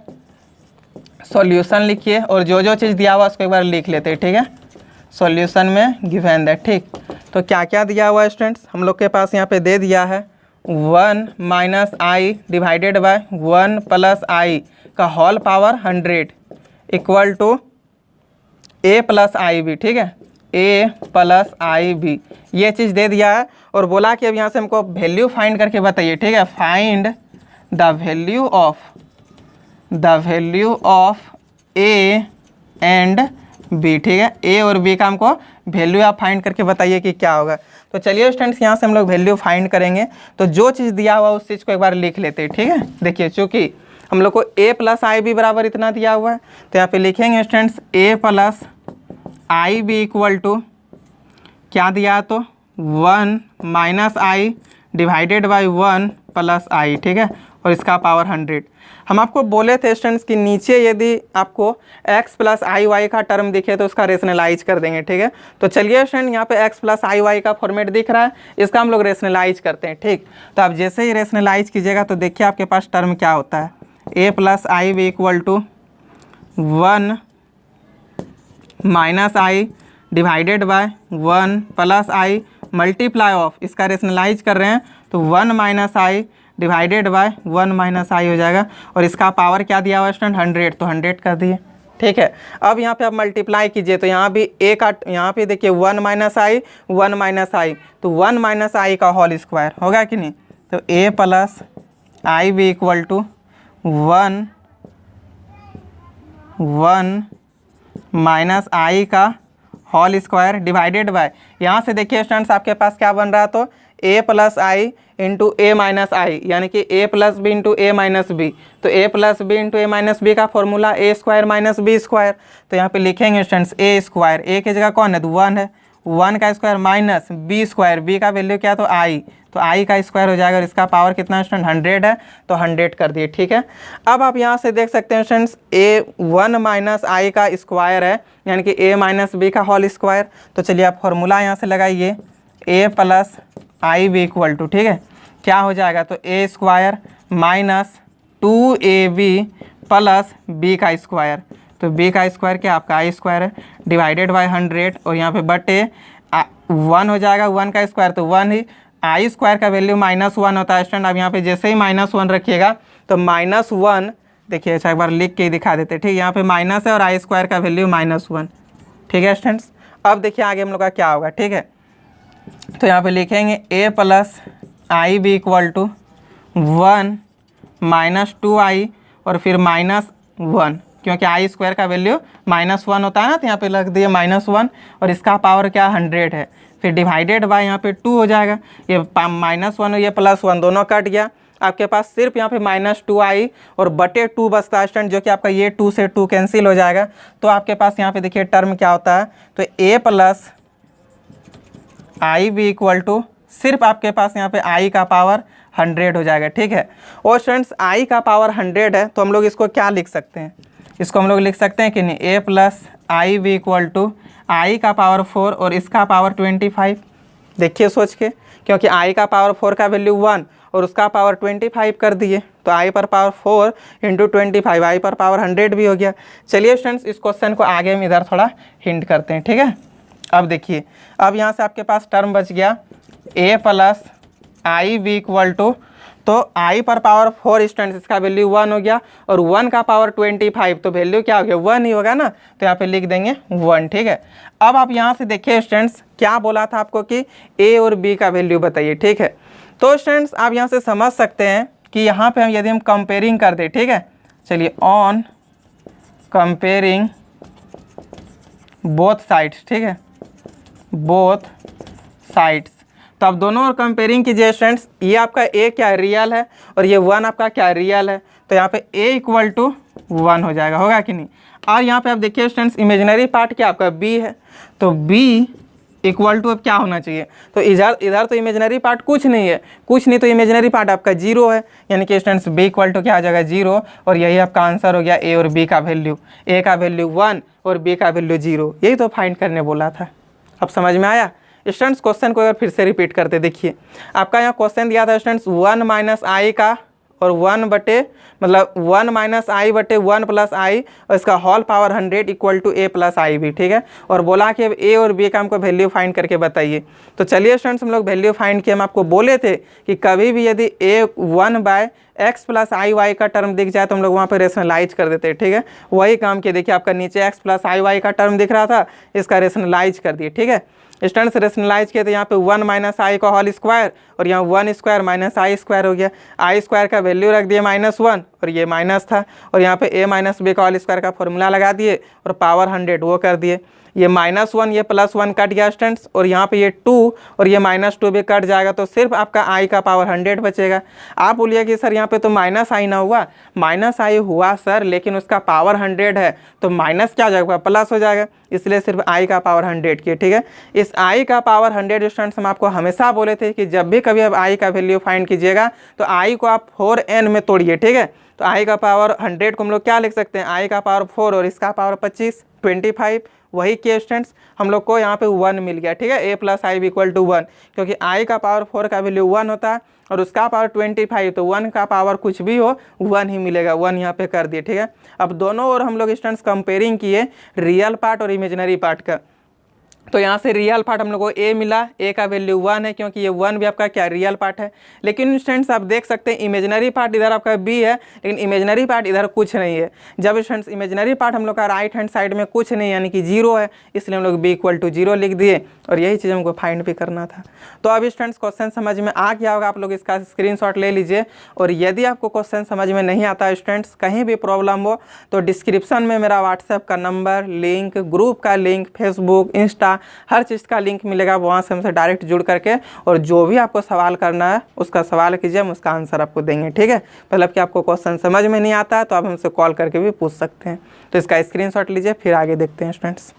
Speaker 1: सॉल्यूशन लिखिए और जो जो चीज़ दिया हुआ उसको एक बार लिख लेते हैं, ठीक है। सॉल्यूशन में गिवन दैट, ठीक। तो क्या क्या दिया हुआ है स्टूडेंट्स, हम लोग के पास यहाँ पे दे दिया है 1 - i डिवाइडेड बाय 1 + i का whole power 100 equal to a + i_b, ठीक है, a + i_b, ये चीज़ दे दिया है। और बोला कि अब यहाँ से हमको वैल्यू फाइंड करके बताइए, ठीक है। Find the value of a and b, ठीक है। a और b का हमको वैल्यू आप फाइंड करके बताइए कि क्या होगा। तो चलिए स्टूडेंट्स यहाँ से हम लोग वैल्यू फाइंड करेंगे, तो जो चीज़ दिया हुआ उस चीज़ को एक बार लिख लेते हैं, ठीक है। देखिए चूँकि हम लोग को a + i_b बराबर इतना दिया हुआ है, तो यहाँ पे लिखेंगे students a + i_b equal to क्या दिया है, तो 1 - i डिवाइडेड बाई 1 + i, ठीक है, और इसका पावर 100। हम आपको बोले थे स्टूडेंट्स कि नीचे यदि आपको x + iy का टर्म दिखे तो उसका रेशनलाइज कर देंगे, ठीक है। तो चलिए स्टूडेंट यहाँ पे x + iy का फॉर्मेट दिख रहा है, इसका हम लोग रेशनलाइज करते हैं, ठीक। तो आप जैसे ही रेशनलाइज कीजिएगा तो देखिए आपके पास टर्म क्या होता है, a + i_b equal to 1 - i divided by 1 + i multiply of, इसका रेशनलाइज कर रहे हैं तो 1 - i डिवाइडेड बाय 1 - i हो जाएगा, और इसका पावर क्या दिया हुआ स्टूडेंट 100, तो 100 कर दिए, ठीक है। अब यहाँ पे आप मल्टीप्लाई कीजिए तो यहाँ भी a का, यहाँ पे देखिए 1 - i 1 - i, तो 1 - i का होल स्क्वायर होगा कि नहीं। तो a + i_b equal to 1 - i का होल स्क्वायर डिवाइडेड बाय, यहाँ से देखिए स्टूडेंट्स आपके पास क्या बन रहा है, तो a + i into a - i, यानी कि a + b into a - b, तो a + b into a - b का फॉर्मूला a² - b स्क्वायर। तो यहाँ पे लिखेंगे स्टूडेंट्स a स्क्वायर, a की जगह कौन है, तो 1 है, 1 का square minus b square, b का वैल्यू क्या, तो i, तो i का स्क्वायर हो जाएगा, और इसका पावर कितना स्टूडेंट 100 है, तो 100 कर दिए, ठीक है। अब आप यहाँ से देख सकते हैं स्टूडेंट्स a 1 - i का स्क्वायर है, यानी कि a - b का होल स्क्वायर। तो चलिए आप फॉर्मूला यहाँ से लगाइए, a + i_b इक्वल टू, ठीक है, क्या हो जाएगा, तो a² - 2ab + b का स्क्वायर, तो b का स्क्वायर क्या आपका i² है, डिवाइडेड बाय 100, और यहाँ पे बटे 1 हो जाएगा, 1 का स्क्वायर तो 1 ही, i² का वैल्यू -1 होता है स्टूडेंट। अब यहाँ पे जैसे ही -1 रखिएगा तो -1, देखिए अच्छा एक बार लिख के ही दिखा देते, ठीक है, यहाँ पे माइनस है और i² का वैल्यू -1, ठीक है स्टूडेंट्स। अब देखिए आगे हम लोग का क्या होगा, ठीक है। तो यहाँ पे लिखेंगे a + i_b equal to 1 - 2i और फिर -1, क्योंकि i² का वैल्यू -1 होता है ना, तो यहाँ पे लग दिए -1, और इसका पावर क्या 100 है, फिर डिवाइडेड बाय यहाँ पे 2 हो जाएगा, ये -1 और ये +1 दोनों कट गया, आपके पास सिर्फ यहाँ पे -2i और बटे 2 बचता है स्टूडेंट, जो कि आपका ये 2 से 2 कैंसिल हो जाएगा। तो आपके पास यहाँ पे देखिए टर्म क्या होता है, तो a + i_b इक्वल टू सिर्फ आपके पास यहाँ पे i का पावर 100 हो जाएगा, ठीक है। और स्टूडेंट्स i का पावर 100 है, तो हम लोग इसको क्या लिख सकते हैं, इसको हम लोग लिख सकते हैं कि नहीं, a + i_b equal to i का पावर 4 और इसका पावर 25। देखिए सोच के, क्योंकि i का पावर 4 का वैल्यू 1 और उसका पावर 25 कर दिए, तो आई पर पावर 4 इंटू 25, आई पर पावर 100 भी हो गया। चलिए स्टूडेंट्स इस क्वेश्चन को आगे हम इधर थोड़ा हिंट करते हैं, ठीक है। अब देखिए, अब यहाँ से आपके पास टर्म बच गया a plus I b equal to, तो आई पर पावर 4 स्टूडेंट्स इसका वैल्यू 1 हो गया, और 1 का पावर 25 तो वैल्यू क्या हो गया 1 ही होगा ना, तो यहाँ पे लिख देंगे 1, ठीक है। अब आप यहाँ से देखिए स्टूडेंट्स क्या बोला था आपको कि a और b का वैल्यू बताइए, ठीक है। तो स्टूडेंट्स आप यहाँ से समझ सकते हैं कि यहाँ पे हम यदि हम कंपेयरिंग कर दें, ठीक है, चलिए ऑन कंपेयरिंग बोथ साइड्स, ठीक है, बोथ साइड्स, तो आप दोनों और कंपेयरिंग कीजिए स्टूडेंट्स। ये आपका a क्या रियल है और ये 1 आपका क्या रियल है, तो यहाँ पे a इक्वल टू 1 हो जाएगा, होगा कि नहीं। और यहाँ पे आप देखिए स्टूडेंट्स इमेजिनरी पार्ट क्या आपका b है, तो b इक्वल टू अब क्या होना चाहिए, तो इधर तो इमेजिनरी पार्ट कुछ नहीं है, कुछ नहीं, तो इमेजिनरी पार्ट आपका 0 है, यानी कि स्टूडेंट्स b इक्वल टू क्या आ जाएगा 0, और यही आपका आंसर हो गया a और b का वैल्यू, a का वैल्यू 1 और b का वैल्यू 0, यही तो फाइंड करने बोला था। अब समझ में आया स्टूडेंट्स। क्वेश्चन को अगर फिर से रिपीट करते देखिए, आपका यहाँ क्वेश्चन दिया था स्टूडेंट्स 1 माइनस आई का और 1 बटे मतलब 1 माइनस आई बटे 1 प्लस आई और इसका whole power 100 equal to a plus I भी, ठीक है, और बोला कि अब a और b का हमको वैल्यू फाइंड करके बताइए। तो चलिए स्टूडेंट्स हम लोग वैल्यू फाइंड किए, हम आपको बोले थे कि कभी भी यदि a 1 by x plus i y का टर्म दिख जाए तो हम लोग वहाँ पे रेशनलाइज कर देते हैं, ठीक है। वही काम किए, देखिए आपका नीचे x प्लस आई वाई का टर्म दिख रहा था, इसका रेशनलाइज कर दिए, ठीक है। स्टूडेंट्स रेशनलाइज किए तो यहाँ पे 1 माइनस आई का होल स्क्वायर और यहाँ 1 स्क्वायर माइनस आई स्क्वायर हो गया, आई स्क्वायर का वैल्यू रख दिए -1 और ये माइनस था, और यहाँ पे a माइनस बी का होल स्क्वायर का फॉर्मूला लगा दिए और पावर 100 वो कर दिए। ये -1 ये +1 कट गया स्टूडेंट्स, और यहाँ पे ये 2 और ये -2 भी कट जाएगा, तो सिर्फ आपका i का पावर 100 बचेगा। आप बोलिए कि सर यहाँ पे तो माइनस आई ना हुआ, माइनस आई हुआ सर, लेकिन उसका पावर 100 है तो माइनस क्या हो जाएगा प्लस हो जाएगा, इसलिए सिर्फ i का पावर 100 किए, ठीक है। इस i का पावर 100 स्टूडेंट्स हम आपको हमेशा बोले थे कि जब भी कभी आप i का वैल्यू फाइंड कीजिएगा तो i को आप 4n में तोड़िए, ठीक है। तो i का पावर 100 को हम लोग क्या लिख सकते हैं, i का पावर 4 और इसका पावर 25 वही किए स्टूडेंट्स, हम लोग को यहाँ पे 1 मिल गया, ठीक है, a plus I equal to 1, क्योंकि i का पावर 4 का वैल्यू 1 होता है और उसका पावर 25, तो 1 का पावर कुछ भी हो 1 ही मिलेगा, 1 यहाँ पे कर दिए, ठीक है। अब दोनों और हम लोग स्टूडेंट्स कंपेयरिंग किए रियल पार्ट और इमेजिनरी पार्ट का, तो यहाँ से रियल पार्ट हम लोग को a मिला, a का वैल्यू 1 है क्योंकि ये 1 भी आपका क्या रियल पार्ट है। लेकिन स्टूडेंट्स आप देख सकते हैं इमेजिनरी पार्ट इधर आपका b है, लेकिन इमेजिनरी पार्ट इधर कुछ नहीं है। जब स्टूडेंट्स इमेजिनरी पार्ट हम लोग का राइट हैंड साइड में कुछ नहीं यानी कि 0 है, इसलिए हम लोग b इक्वल टू 0 लिख दिए, और यही चीज़ हमको फाइंड भी करना था। तो अब स्टूडेंट्स क्वेश्चन समझ में आ गया होगा, आप लोग इसका स्क्रीनशॉट ले लीजिए, और यदि आपको क्वेश्चन समझ में नहीं आता स्टूडेंट्स, कहीं भी प्रॉब्लम हो तो डिस्क्रिप्शन में मेरा व्हाट्सएप का नंबर, लिंक, ग्रुप का लिंक, फेसबुक, इंस्टा, हर चीज़ का लिंक मिलेगा, वहाँ से हमसे डायरेक्ट जुड़ करके और जो भी आपको सवाल करना है उसका सवाल कीजिए, हम उसका आंसर आपको देंगे, ठीक है। मतलब कि आपको क्वेश्चन समझ में नहीं आता तो आप हमसे कॉल करके भी पूछ सकते हैं। तो इसका स्क्रीनशॉट लीजिए, फिर आगे देखते हैं स्टूडेंट्स।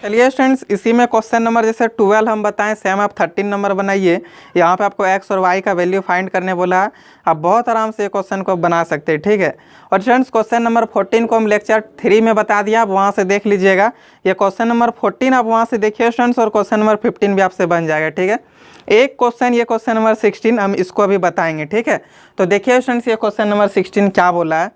Speaker 1: चलिए स्टूडेंट्स इसी में क्वेश्चन नंबर जैसे 12 हम बताएं, सेम आप 13 नंबर बनाइए। यहाँ पे आपको x और y का वैल्यू फाइंड करने बोला है, आप बहुत आराम से क्वेश्चन को बना सकते हैं, ठीक है। और स्टूडेंट्स क्वेश्चन नंबर 14 को हम लेक्चर 3 में बता दिया, आप वहाँ से देख लीजिएगा। ये क्वेश्चन नंबर 14 आप वहाँ से देखिए स्टूडेंट्स, और क्वेश्चन नंबर 15 भी आपसे बन जाएगा, ठीक है। एक क्वेश्चन ये क्वेश्चन नंबर 16 हम इसको अभी बताएंगे, ठीक है। तो देखिए स्टूडेंट्स ये क्वेश्चन नंबर 16 क्या बोला है।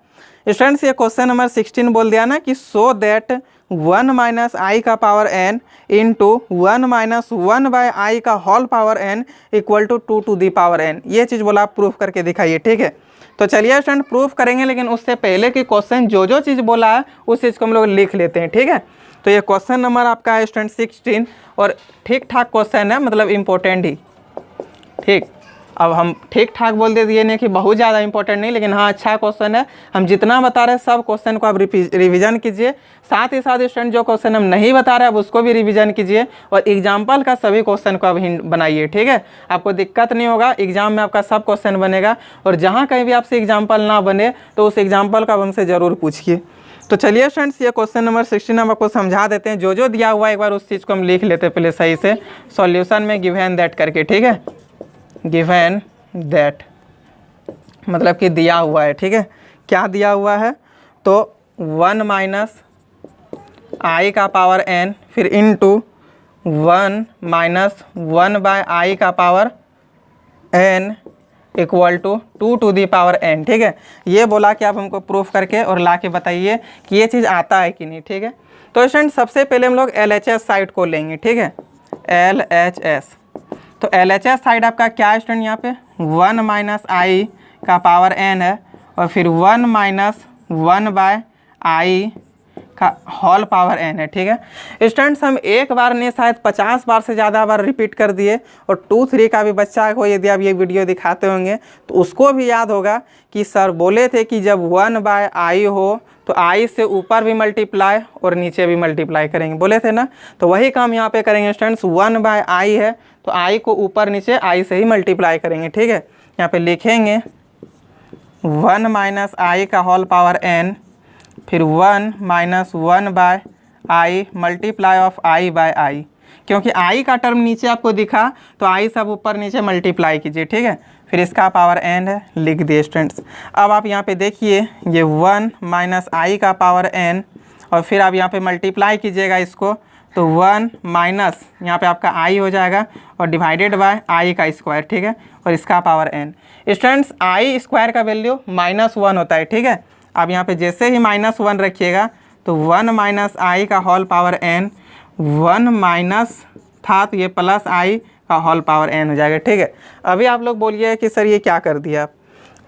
Speaker 1: स्टूडेंट्स ये क्वेश्चन नंबर 16 बोल दिया ना कि सो दैट 1 माइनस आई का power n into 1 minus 1 by आई का whole power n equal to 2 to the power n, ये चीज़ बोला आप प्रूफ करके दिखाइए, ठीक है। तो चलिए स्टूडेंट प्रूफ करेंगे, लेकिन उससे पहले कि क्वेश्चन जो चीज़ बोला है उस चीज़ को हम लोग लिख लेते हैं, ठीक है। तो ये क्वेश्चन नंबर आपका है स्टूडेंट 16 और ठीक ठाक क्वेश्चन है, मतलब इम्पोर्टेंट ही, ठीक। अब हम ठीक ठाक बोल दे दिए नहीं कि बहुत ज़्यादा इंपॉर्टेंट नहीं, लेकिन हाँ अच्छा क्वेश्चन है। हम जितना बता रहे हैं सब क्वेश्चन को आप रिवीजन कीजिए, साथ ही साथ स्टूडेंट जो क्वेश्चन हम नहीं बता रहे अब उसको भी रिवीजन कीजिए, और एग्जाम्पल का सभी क्वेश्चन को आप बनाइए, ठीक है। आपको दिक्कत नहीं होगा, एग्जाम में आपका सब क्वेश्चन बनेगा, और जहाँ कहीं भी आपसे एग्जाम्पल ना बने तो उस एग्जाम्पल का आप हमसे ज़रूर पूछिए। तो चलिए स्टूडेंट्स ये क्वेश्चन नंबर 16 हम आपको समझा देते हैं, जो दिया हुआ है एक बार उस चीज़ को हम लिख लेते हैं पहले सही से सॉल्यूशन में, गिवन दैट करके, ठीक है। गिवन दैट मतलब कि दिया हुआ है, ठीक है। क्या दिया हुआ है, तो 1 माइनस आई का पावर n फिर इंटू 1 माइनस 1 बाय आई का power n equal to 2 to the power n, ठीक है। ये बोला कि आप हमको प्रूफ करके और ला के बताइए कि ये चीज़ आता है कि नहीं, ठीक है। तो स्टूडेंट सबसे पहले हम लोग LHS साइड को लेंगे, ठीक है, LHS। तो LHS साइड आपका क्या है स्टूडेंट, यहाँ पे 1 माइनस आई का पावर n है और फिर 1 माइनस 1/i का होल पावर n है, ठीक है। स्टूडेंट्स हम एक बार नहीं शायद 50 बार से ज़्यादा बार रिपीट कर दिए, और 2-3 का भी बच्चा को यदि आप ये वीडियो दिखाते होंगे तो उसको भी याद होगा कि सर बोले थे कि जब 1/i हो तो i से ऊपर भी मल्टीप्लाई और नीचे भी मल्टीप्लाई करेंगे, बोले थे ना। तो वही काम यहाँ पे करेंगे स्टूडेंट्स, 1/i है तो i को ऊपर नीचे i से ही मल्टीप्लाई करेंगे, ठीक है। यहाँ पे लिखेंगे 1 माइनस आई का होल पावर n, फिर 1 minus 1/i multiply of i/i, क्योंकि i का टर्म नीचे आपको दिखा तो i सब ऊपर नीचे मल्टीप्लाई कीजिए, ठीक है। फिर इसका पावर n है, लिख दिए स्टूडेंट्स। अब आप यहाँ पे देखिए ये 1 माइनस आई का पावर n और फिर आप यहाँ पे मल्टीप्लाई कीजिएगा इसको, तो 1 माइनस यहाँ पे आपका i हो जाएगा और डिवाइडेड बाय i का स्क्वायर, ठीक है, और इसका power n। Students i square का वैल्यू -1 होता है, ठीक है। अब यहाँ पे जैसे ही -1 रखिएगा तो 1 माइनस आई का होल पावर n, 1 माइनस था तो ये प्लस आई का होल पावर n हो जाएगा, ठीक है। अभी आप लोग बोलिए कि सर ये क्या कर दिया आप,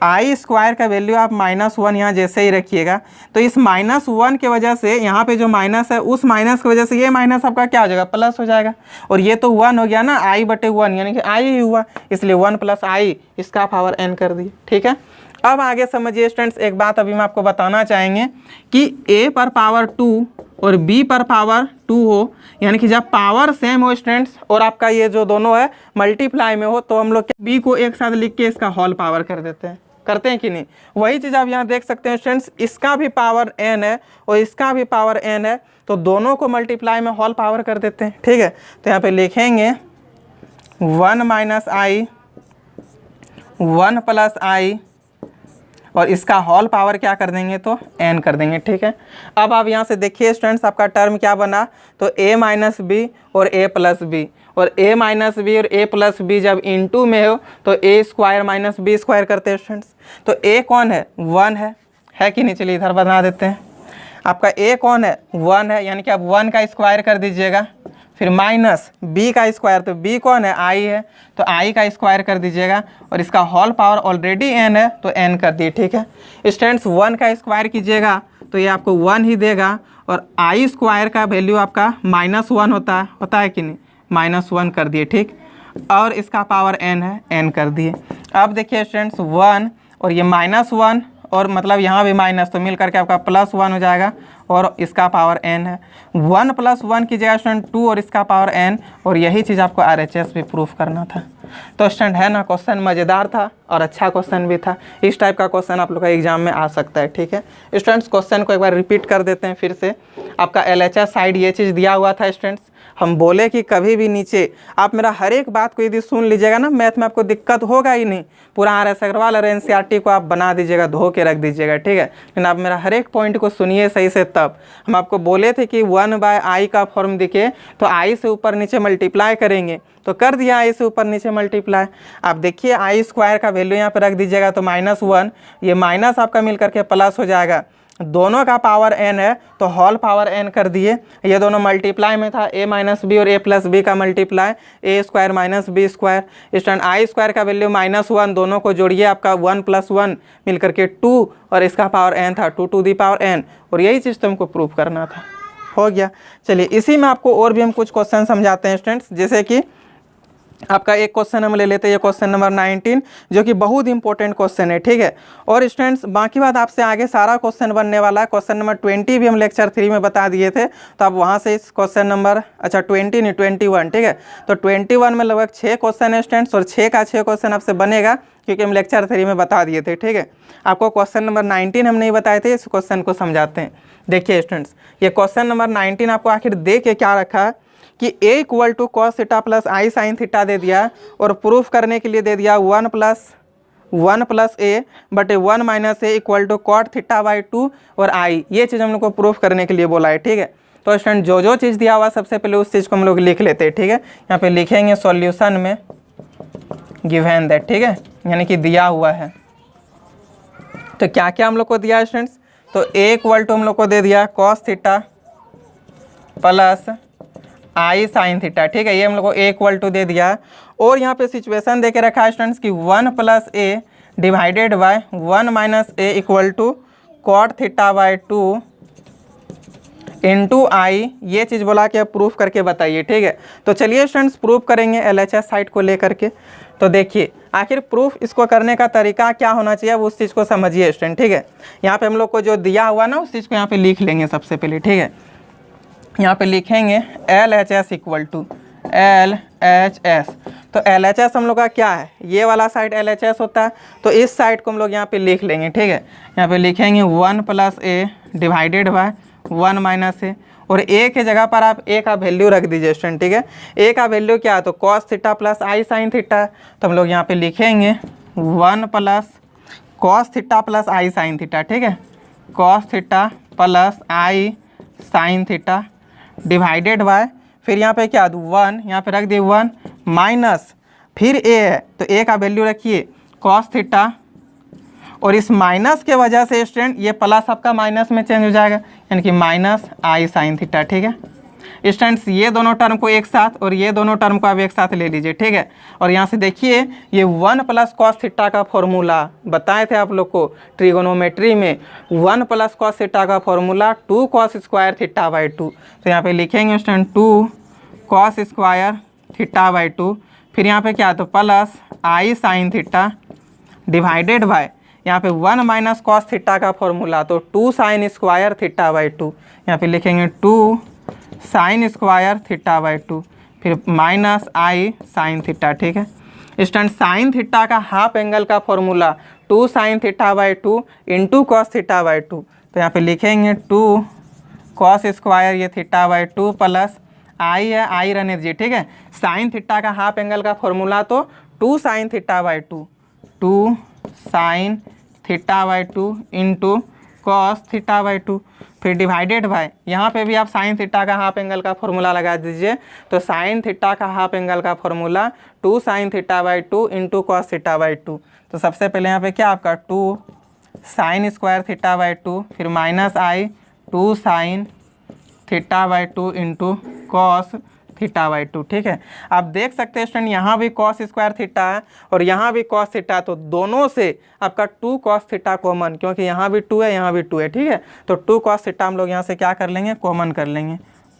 Speaker 1: आई स्क्वायर का वैल्यू आप -1 यहाँ जैसे ही रखिएगा तो इस -1 के वजह से यहाँ पे जो माइनस है उस माइनस की वजह से ये माइनस आपका क्या हो जाएगा, प्लस हो जाएगा। और ये तो 1 हो गया ना, i/1 यानी कि i ही हुआ, इसलिए 1 + i इसका पावर n कर दिए, ठीक है। अब आगे समझिए स्टूडेंट्स, एक बात अभी हम आपको बताना चाहेंगे कि a पर पावर 2 और b पर पावर 2 हो, यानी कि जब पावर सेम हो स्टूडेंट्स और आपका ये जो दोनों है मल्टीप्लाई में हो, तो हम लोग b को एक साथ लिख के इसका होल पावर कर देते हैं, करते हैं कि नहीं। वही चीज़ आप यहाँ देख सकते हैं स्टूडेंट्स, इसका भी पावर n है और इसका भी पावर n है, तो दोनों को मल्टीप्लाई में होल पावर कर देते हैं, ठीक है। तो यहाँ पे लिखेंगे 1 माइनस आई 1 प्लस आई और इसका होल पावर क्या कर देंगे तो n कर देंगे, ठीक है। अब आप यहाँ से देखिए स्टूडेंट्स, आपका टर्म क्या बना, तो a माइनस बी और a प्लस बी, और a माइनस बी और a प्लस बी जब इनटू में हो तो a square minus B square करते हैं स्टूडेंट्स। तो a कौन है, 1 है कि नहीं, चलिए इधर बना देते हैं। आपका a कौन है, 1 है, यानी कि आप 1 का स्क्वायर कर दीजिएगा, फिर माइनस b का स्क्वायर, तो b कौन है, i है, तो i का स्क्वायर कर दीजिएगा, और इसका होल पावर ऑलरेडी n है तो n कर दिए, ठीक है। स्टूडेंट्स 1 का स्क्वायर कीजिएगा तो ये आपको 1 ही देगा, और i स्क्वायर का वैल्यू आपका -1 होता है कि नहीं, -1 कर दिए, ठीक। और इसका पावर n है, n कर दिए। अब देखिए स्टूडेंट्स 1 और ये -1 और मतलब यहाँ भी माइनस, तो मिल करके आपका +1 हो जाएगा, और इसका पावर n है। 1 + 1 की जगह स्टूडेंट 2 और इसका पावर n, और यही चीज़ आपको RHS भी प्रूफ करना था। तो स्टूडेंट है ना, क्वेश्चन मज़ेदार था और अच्छा क्वेश्चन भी था। इस टाइप का क्वेश्चन आप लोग का एग्जाम में आ सकता है, ठीक है। स्टूडेंट्स क्वेश्चन को एक बार रिपीट कर देते हैं फिर से। आपका LHS साइड ये चीज़ दिया हुआ था स्टूडेंट्स, हम बोले कि कभी भी नीचे आप मेरा हर एक बात को यदि सुन लीजिएगा ना, मैथ में आपको दिक्कत होगा ही नहीं। पूरा RS अग्रवाल और NCERT को आप बना दीजिएगा, धो के रख दीजिएगा, ठीक है। लेकिन आप मेरा हर एक पॉइंट को सुनिए सही से। तब हम आपको बोले थे कि 1/i का फॉर्म दिखे तो i से ऊपर नीचे मल्टीप्लाई करेंगे, तो कर दिया i से ऊपर नीचे मल्टीप्लाई। आप देखिए i स्क्वायर का वैल्यू यहाँ पे रख दीजिएगा तो -1, ये माइनस आपका मिल करके प्लस हो जाएगा। दोनों का पावर n है तो होल पावर n कर दिए। ये दोनों मल्टीप्लाई में था, a माइनस बी और a प्लस बी का multiply, a square minus B square. Student i square का वैल्यू -1, दोनों को जोड़िए, आपका 1 + 1 मिल करके 2, और इसका पावर n था 2 टू दी पावर n, और यही चीज़ तुमको प्रूफ करना था। हो गया। चलिए इसी में आपको और भी हम कुछ क्वेश्चन समझाते हैं स्टूडेंट्स, जैसे कि आपका एक क्वेश्चन हम ले लेते हैं, ये क्वेश्चन नंबर 19, जो कि बहुत इंपॉर्टेंट क्वेश्चन है, ठीक है। और स्टूडेंट्स बाकी बात आपसे आगे सारा क्वेश्चन बनने वाला है। क्वेश्चन नंबर 20 भी हम लेक्चर 3 में बता दिए थे, तो आप वहाँ से इस क्वेश्चन नंबर 20 नहीं 21, ठीक है। तो 21 में लगभग 6 क्वेश्चन है स्टूडेंट्स, और 6 का 6 क्वेश्चन आपसे बनेगा, क्योंकि हम लेक्चर 3 में बता दिए थे, ठीक है। आपको क्वेश्चन नंबर 19 हम नहीं बताए थे, इस क्वेश्चन को समझाते हैं। देखिए स्टूडेंट्स, ये क्वेश्चन नंबर 19 आपको आखिर दे के क्या रखा है कि a = cos theta plus i sin theta दे दिया, और प्रूफ करने के लिए दे दिया 1 + a बटे 1 - a = cot θ/2 और i। ये चीज़ हम लोग को प्रूफ करने के लिए बोला है, ठीक है। तो स्टूडेंट जो चीज़ दिया हुआ सबसे पहले उस चीज़ को हम लोग लिख लेते हैं, ठीक है। यहाँ पे लिखेंगे सॉल्यूशन में गिवन दैट, ठीक है, यानी कि दिया हुआ है। तो क्या क्या हम लोग को दिया स्टूडेंट्स, तो ए इक्वल टू हम लोग को दे दिया कॉस थीटा प्लस आई साइन थीटा, ठीक है, ये हम लोग को ए इक्वल टू दे दिया। और यहाँ पे सिचुएशन दे के रखा है स्टूडेंट्स कि 1 + a divided by 1 - a equal to cot theta by 2 into I, ये चीज़ बोला कि आप प्रूफ करके बताइए, ठीक है। तो चलिए स्टूडेंट्स प्रूफ करेंगे LHS साइड को लेकर के। तो देखिए आखिर प्रूफ इसको करने का तरीका क्या होना चाहिए, अब उस चीज़ को समझिए स्टूडेंट, ठीक है। यहाँ पे हम लोग को जो दिया हुआ ना उस चीज़ को यहाँ पे लिख लेंगे सबसे पहले, ठीक है। यहाँ पे लिखेंगे LHS इक्वल टू LHS। तो LHS हम लोग का क्या है, ये वाला साइड LHS होता है, तो इस साइड को हम लोग यहाँ पे लिख लेंगे, ठीक है। यहाँ पे लिखेंगे 1 + a डिवाइडेड बाय 1 - a, और a के जगह पर आप a का वैल्यू रख दीजिए स्टूडेंट, ठीक है। a का वैल्यू क्या है, तो कॉस थीटा प्लस आई साइन थीटा, तो हम लोग यहाँ पे लिखेंगे 1 + कॉस थीटा प्लस आई साइन थीटा, ठीक है, कॉस थीटा प्लस आई साइन थीटा डिवाइडेड बाय, फिर यहाँ पे क्या 1, यहाँ पे रख दिए 1 माइनस, फिर a है तो a का वैल्यू रखिए कॉस थीटा, और इस माइनस के वजह से स्टूडेंट ये प्लस आपका माइनस में चेंज हो जाएगा, यानी कि माइनस आई साइन थीटा, ठीक है। स्टूडेंट्स ये दोनों टर्म को एक साथ और ये दोनों टर्म को आप एक साथ ले लीजिए, ठीक है। और यहाँ से देखिए ये 1 + कॉस थीटा का फॉर्मूला बताए थे आप लोग को ट्रिगोनोमेट्री में, 1 + कॉस थीटा का formula 2 cos square theta by 2। तो यहाँ पे लिखेंगे student 2 cos square theta by 2, फिर यहाँ पे क्या तो plus I sine theta divided by, यहाँ पे 1 - कॉस थीटा का फॉर्मूला तो 2 sin स्क्वायर थीटा बाई 2, यहाँ पे लिखेंगे 2 sin स्क्वायर थीटा बाई 2, फिर माइनस आई साइन थीटा, ठीक है। स्टूडेंट साइन थीटा का हाफ एंगल का formula 2 sin theta by 2 into cos theta by 2, तो यहाँ पे लिखेंगे 2 cos स्क्वायर ये थीटा बाई 2 प्लस आई है, आई रहने दीजिए, ठीक है। साइन थीटा का हाफ एंगल का फॉर्मूला तो 2 sin theta by 2, 2 sin theta by 2 into cos theta by 2, फिर डिवाइडेड बाय, यहाँ पे भी आप साइन थीटा का हाफ एंगल का फॉर्मूला लगा दीजिए, तो साइन थीटा का हाफ एंगल का formula 2 sin theta by 2 into cos theta by 2। तो सबसे पहले यहाँ पे क्या आपका 2 sin स्क्वायर थीटा बाई 2, फिर minus I 2 sin theta by 2 into cos theta by 2, ठीक है। आप देख सकते हैं स्टूडेंट यहाँ भी कॉस स्क्वायर थीटा है और यहाँ भी कॉस थीटा, तो दोनों से आपका 2 cos थीटा कॉमन, क्योंकि यहाँ भी 2 है यहाँ भी 2 है, ठीक है। तो 2 cos थीटा हम लोग यहाँ से क्या कर लेंगे, कॉमन कर लेंगे,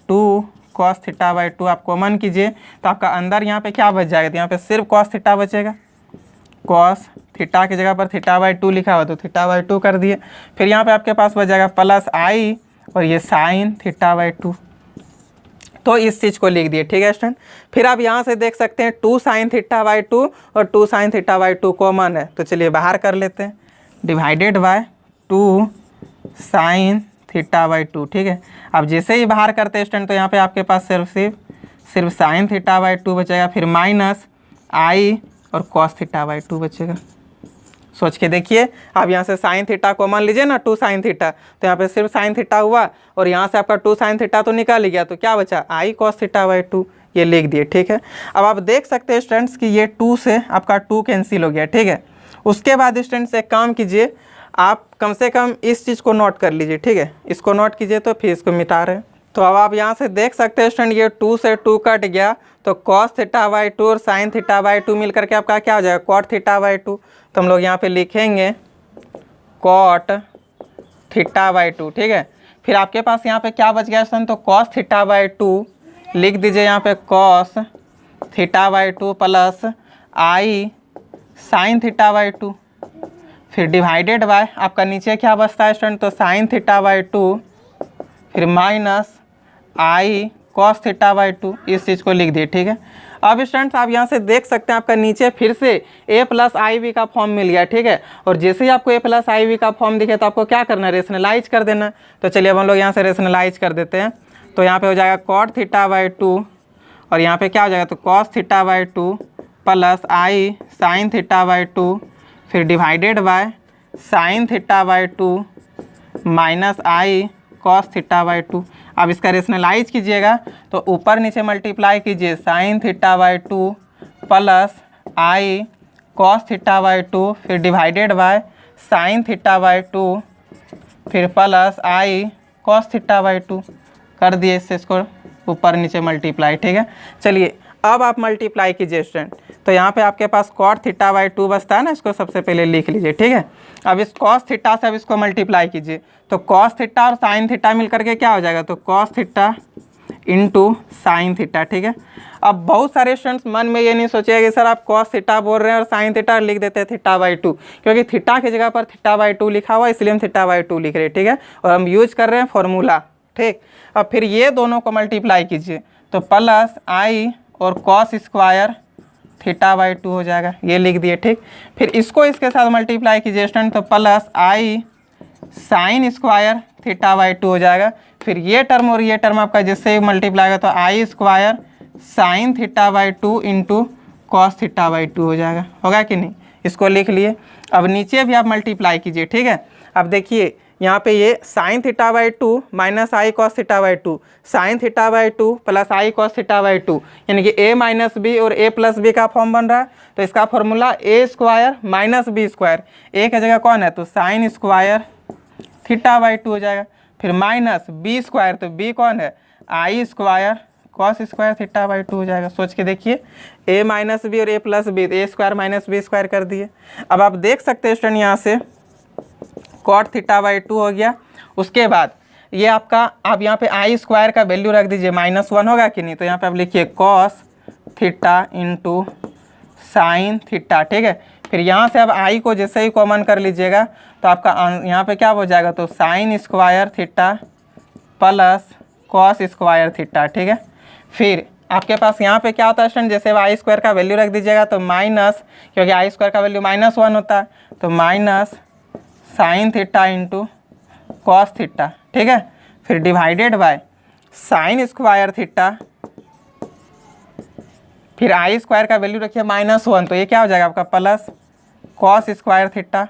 Speaker 1: 2 cos थीटा बाई 2 आप कॉमन कीजिए, तो आपका अंदर यहाँ पे क्या बच जाएगा, तो यहाँ पे सिर्फ cos थीटा बचेगा, cos थीटा की जगह पर थीटा बाई 2 लिखा हुआ तो थीटा बाई 2 कर दिए, फिर यहाँ पे आपके पास बच जाएगा प्लस आई और ये साइन थीटा बाई 2, तो इस चीज़ को लिख दिए, ठीक है स्टूडेंट। फिर आप यहाँ से देख सकते हैं 2 sin थीटा बाई 2 और 2 sin थीटा बाई 2 कॉमन है, तो चलिए बाहर कर लेते हैं, divided by 2 sin theta by 2, ठीक है। अब जैसे ही बाहर करते हैं स्टूडेंट तो यहाँ पे आपके पास सिर्फ sin थीटा बाई 2 बचेगा, फिर माइनस आई और cos थीटा बाई 2 बचेगा। सोच के देखिए, आप यहाँ से साइन थीटा कॉमन लीजिए ना, 2 sin थीटा, तो यहाँ पे सिर्फ साइन थीटा हुआ और यहाँ से आपका 2 sin थीटा तो निकाल ही गया, तो क्या बचा आई cos थीटा बाई 2, ये लिख दिए, ठीक है। अब आप देख सकते हैं स्टूडेंट्स कि ये 2 से आपका 2 कैंसिल हो गया, ठीक है। उसके बाद स्टूडेंट्स एक काम कीजिए, आप कम से कम इस चीज़ को नोट कर लीजिए, ठीक है, इसको नोट कीजिए, तो फिर इसको मिटा रहे हैं। तो अब आप यहाँ से देख सकते हैं स्टूडेंट ये 2 से 2 कट गया, तो cos थीटा बाई 2 और साइन थीटा बाई 2 मिल करके आपका क्या हो जाएगा, cot थीटा बाई 2, तो हम लोग यहाँ पे लिखेंगे cot थीटा बाई 2, ठीक है। फिर आपके पास यहाँ पे क्या बच गया स्टूडेंट, तो cos थीटा बाई 2 लिख दीजिए, यहाँ पे cos theta by 2 plus I sign theta by 2, फिर डिवाइडेड बाय आपका नीचे क्या बचता है स्टूडेंट, तो साइन थीटा बाई 2 फिर minus I cos theta by 2, इस चीज़ को लिख दिए, ठीक है। अब स्टूडेंट्स आप यहाँ से देख सकते हैं आपका नीचे फिर से a प्लस आई वी का फॉर्म मिल गया, ठीक है। और जैसे ही आपको a प्लस आई वी का फॉर्म दिखे तो आपको क्या करना है, रेशनलाइज कर देना। तो चलिए अब हम लोग यहाँ से रेशनलाइज कर देते हैं, तो यहाँ पे हो जाएगा cot थीटा बाई 2 और यहाँ पे क्या हो जाएगा, तो cos theta by 2 plus I sign theta by 2, फिर divided by sine theta by 2 minus I cos theta by 2। अब इसका रेशनलाइज कीजिएगा तो ऊपर नीचे मल्टीप्लाई कीजिए, sign theta by 2 plus I cos theta by 2 फिर divided by sine theta by 2 फिर plus I cos theta by 2 कर दिए, इसको ऊपर नीचे मल्टीप्लाई। ठीक है, चलिए अब आप मल्टीप्लाई कीजिए स्टूडेंट। तो यहाँ पे आपके पास कॉट थीटा बाई 2 बचता है ना, इसको सबसे पहले लिख लीजिए। ठीक है, अब इस कॉस थीटा से अब इसको मल्टीप्लाई कीजिए, तो कॉस थीटा और साइन थीटा मिल करके क्या हो जाएगा, तो cos theta into sine theta. ठीक है, अब बहुत सारे स्टूडेंट्स मन में ये नहीं सोचेगा कि सर आप कॉस थीटा बोल रहे हैं और साइन थीटा लिख देते हैं थीटा बाई 2, क्योंकि थीटा की जगह पर थीटा बाई 2 लिखा हुआ इसलिए हम थीटा बाई 2 लिख रहे हैं। ठीक है, और हम यूज कर रहे हैं फॉर्मूला। ठीक, अब फिर ये दोनों को मल्टीप्लाई कीजिए, तो प्लस आई और कॉस स्क्वायर थीटा बाई 2 हो जाएगा, ये लिख दिए। ठीक, फिर इसको इसके साथ मल्टीप्लाई कीजिए स्टूडेंट, तो plus I sign square theta by 2 हो जाएगा। फिर ये टर्म और ये टर्म आपका जिससे मल्टीप्लाई होगा तो I square sine theta by 2 into cos theta by 2 हो जाएगा। होगा कि नहीं, इसको लिख लिए। अब नीचे भी आप मल्टीप्लाई कीजिए। ठीक है, अब देखिए यहाँ पे ये sign theta by 2 minus I cos theta by 2, sign theta by 2 plus I cos theta by 2, यानी कि ए माइनस बी और ए प्लस बी का फॉर्म बन रहा है। तो इसका फॉर्मूला ए स्क्वायर माइनस बी स्क्वायर, ए की जगह कौन है तो साइन स्क्वायर थीटा बाई 2 हो जाएगा। फिर माइनस बी स्क्वायर, तो बी कौन है I square cos square theta by 2 हो जाएगा। सोच के देखिए, ए माइनस बी और ए प्लस बी, ए स्क्वायर माइनस बी स्क्वायर कर दिए। अब आप देख सकते हैं स्टूडेंट यहाँ से कॉट थीटा बाई 2 हो गया। उसके बाद ये आपका आप यहाँ पे आई स्क्वायर का वैल्यू रख दीजिए, -1 होगा कि नहीं, तो यहाँ पे आप लिखिए cos theta into sine theta. ठीक है, फिर यहाँ से अब आई को जैसे ही कॉमन कर लीजिएगा तो आपका यहाँ पे क्या हो जाएगा, तो sign square theta plus cos square theta. ठीक है, फिर आपके पास यहाँ पे क्या होता है स्टूडेंट, जैसे आई स्क्वायर का वैल्यू रख दीजिएगा तो माइनस, क्योंकि आई स्क्वायर का वैल्यू -1 होता है, तो minus sine theta into cos theta. ठीक है, फिर divided by sine square theta, फिर आई स्क्वायर का वैल्यू रखिए -1, तो ये क्या हो जाएगा आपका प्लस कॉस स्क्वायर थीटा।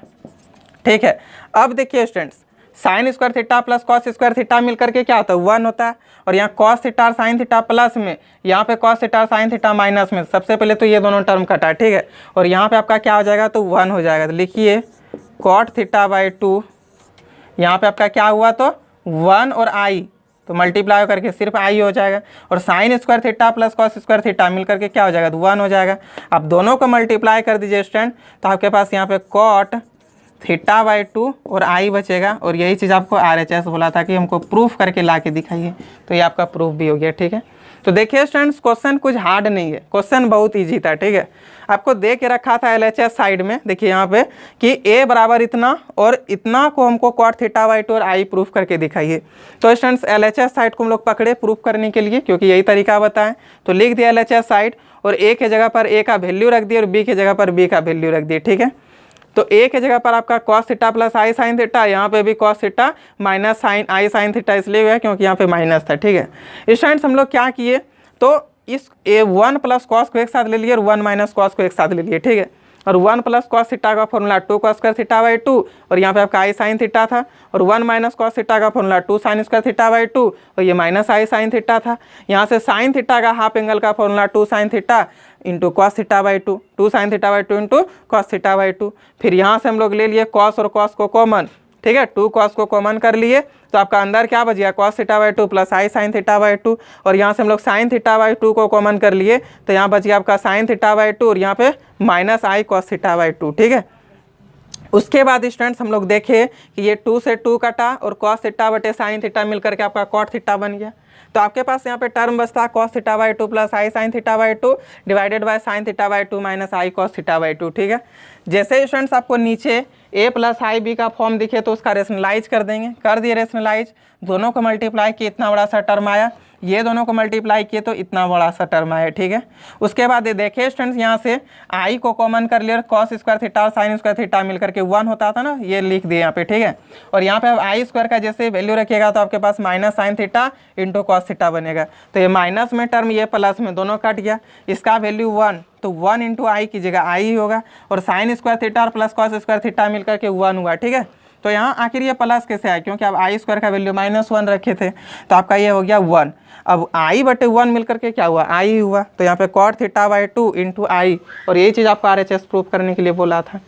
Speaker 1: ठीक है, अब देखिए students, sine square theta plus cos square theta मिल करके क्या होता है 1 होता है, और यहाँ कॉस थीटा और साइन थीटा प्लस में, यहाँ पे कॉस थीटा और साइन थीटा माइनस में, सबसे पहले तो ये दोनों टर्म कटा। ठीक है, और यहाँ पे आपका क्या हो जाएगा, तो 1 हो जाएगा। तो लिखिए कॉट थीटा बाई 2, यहाँ पे आपका क्या हुआ तो 1 और आई, तो मल्टीप्लाई करके सिर्फ आई हो जाएगा, और sine square theta plus cos square theta मिल करके क्या हो जाएगा, तो 1 हो जाएगा। आप दोनों को मल्टीप्लाई कर दीजिए स्टूडेंट, तो आपके पास यहाँ पे कॉट थीटा बाई 2 और आई बचेगा, और यही चीज़ आपको RHS बोला था कि हमको प्रूफ करके ला के दिखाइए, तो ये आपका प्रूफ भी हो गया। ठीक है, तो देखिए स्टूडेंट्स, क्वेश्चन कुछ हार्ड नहीं है, क्वेश्चन बहुत इजी था। ठीक है, आपको दे के रखा था LHS साइड में, देखिए यहाँ पे कि a बराबर इतना और इतना को हमको कॉट थीटा बाई 2 और आई प्रूफ करके दिखाइए। तो स्टूडेंट्स LHS साइड को हम लोग पकड़े प्रूफ करने के लिए, क्योंकि यही तरीका बताएं, तो लिख दिया LHS साइड, और a के जगह पर a का वैल्यू रख दिया और b के जगह पर b का वैल्यू रख दिया। ठीक है, तो a के जगह पर आपका cos थीटा प्लस आई साइन थीटा, यहाँ पे भी cos थीटा माइनस साइन आई साइन थीटा इसलिए हुआ क्योंकि यहाँ पे माइनस था। ठीक है, स्टूडेंट्स हम लोग क्या किए, तो इस a1 प्लस कॉस को एक साथ ले लिए और 1 माइनस कॉस को एक साथ ले लिए। ठीक है, और 1 प्लस कॉस थीटा का formula 2 cos square theta by 2, और यहाँ पे आपका आई साइन थीटा था, और 1 माइनस कॉस थीटा का formula 2 sign square theta by 2, और ये माइनस आई साइन थीटा था। यहाँ से साइन थीटा का हाफ एंगल का formula 2 sign theta into cos theta by 2, 2 sign theta by 2 into cos theta by 2। फिर यहाँ से हम लोग ले लिए कॉस और कॉस को कॉमन। ठीक है, 2 कॉस को कॉमन कर लिए, तो आपका अंदर क्या बच गया cos theta by 2 plus I sign theta by 2, और यहाँ से हम लोग साइन थीटा बाई 2 को कॉमन कर लिए, तो यहाँ बच गया आपका साइन थीटा बाई 2 और यहाँ पे minus I cos theta by 2। ठीक है, उसके बाद स्टूडेंट्स हम लोग देखे कि ये 2 से 2 कटा और कॉस थीटा बटे साइन थीटा मिल करके आपका कॉट थीटा बन गया। तो आपके पास यहाँ पे टर्म बचता है cos theta by 2 plus I sign theta by 2 divided by sine theta by 2 minus I cos theta by 2। ठीक है, जैसे स्टूडेंट्स आपको नीचे a प्लस आई बी का फॉर्म दिखे तो उसका रेशनलाइज कर देंगे, कर दिए रेशनलाइज, दोनों को मल्टीप्लाई किए इतना बड़ा सा टर्म आया, ये दोनों को मल्टीप्लाई किए तो इतना बड़ा सा टर्म आया। ठीक है, उसके बाद ये देखिए स्टूडेंट्स, यहाँ से आई को कॉमन कर लिया और कॉस स्क्वायर थीटा और साइन स्क्वायर थीटा मिल करके 1 होता था ना, ये लिख दिए यहाँ पे। ठीक है, और यहाँ पे अब आई स्क्वायर का जैसे वैल्यू रखिएगा तो आपके पास minus sine theta into cos theta बनेगा, तो ये माइनस में टर्म ये प्लस में दोनों कट गया, इसका वैल्यू 1, तो 1 इंटू आई कीजिएगा आई ही होगा, और साइन स्क्वायर थीटा और प्लस कॉस स्क्वायर थीटा मिल करके 1 हुआ। ठीक है, तो यहाँ आखिर ये प्लस कैसे आया, क्योंकि अब आई स्क्वायर का वैल्यू -1 रखे थे, तो आपका ये हो गया 1। अब आई बटे 1 मिलकर के क्या हुआ, आई हुआ। तो यहाँ पे cot θ/2 इंटू आई, और ये चीज़ आपका RHS प्रूव करने के लिए बोला था,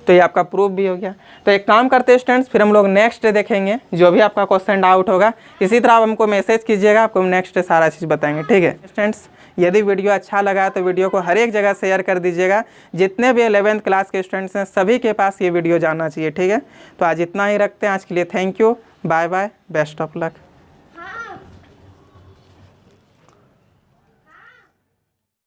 Speaker 1: तो ये आपका प्रूफ भी हो गया। तो एक काम करते हैं स्टूडेंट्स, फिर हम लोग नेक्स्ट डे देखेंगे जो भी आपका क्वेश्चन डाउट होगा। इसी तरह आप हमको मैसेज कीजिएगा, आपको हम नेक्स्ट डे सारा चीज़ बताएंगे, ठीक है स्टूडेंट्स। यदि वीडियो अच्छा लगा तो वीडियो को हर एक जगह शेयर कर दीजिएगा, जितने भी 11th क्लास के स्टूडेंट्स हैं सभी के पास ये वीडियो जाना चाहिए, ठीक है। तो आज इतना ही रखते हैं, आज के लिए thank you, bye bye, best of luck.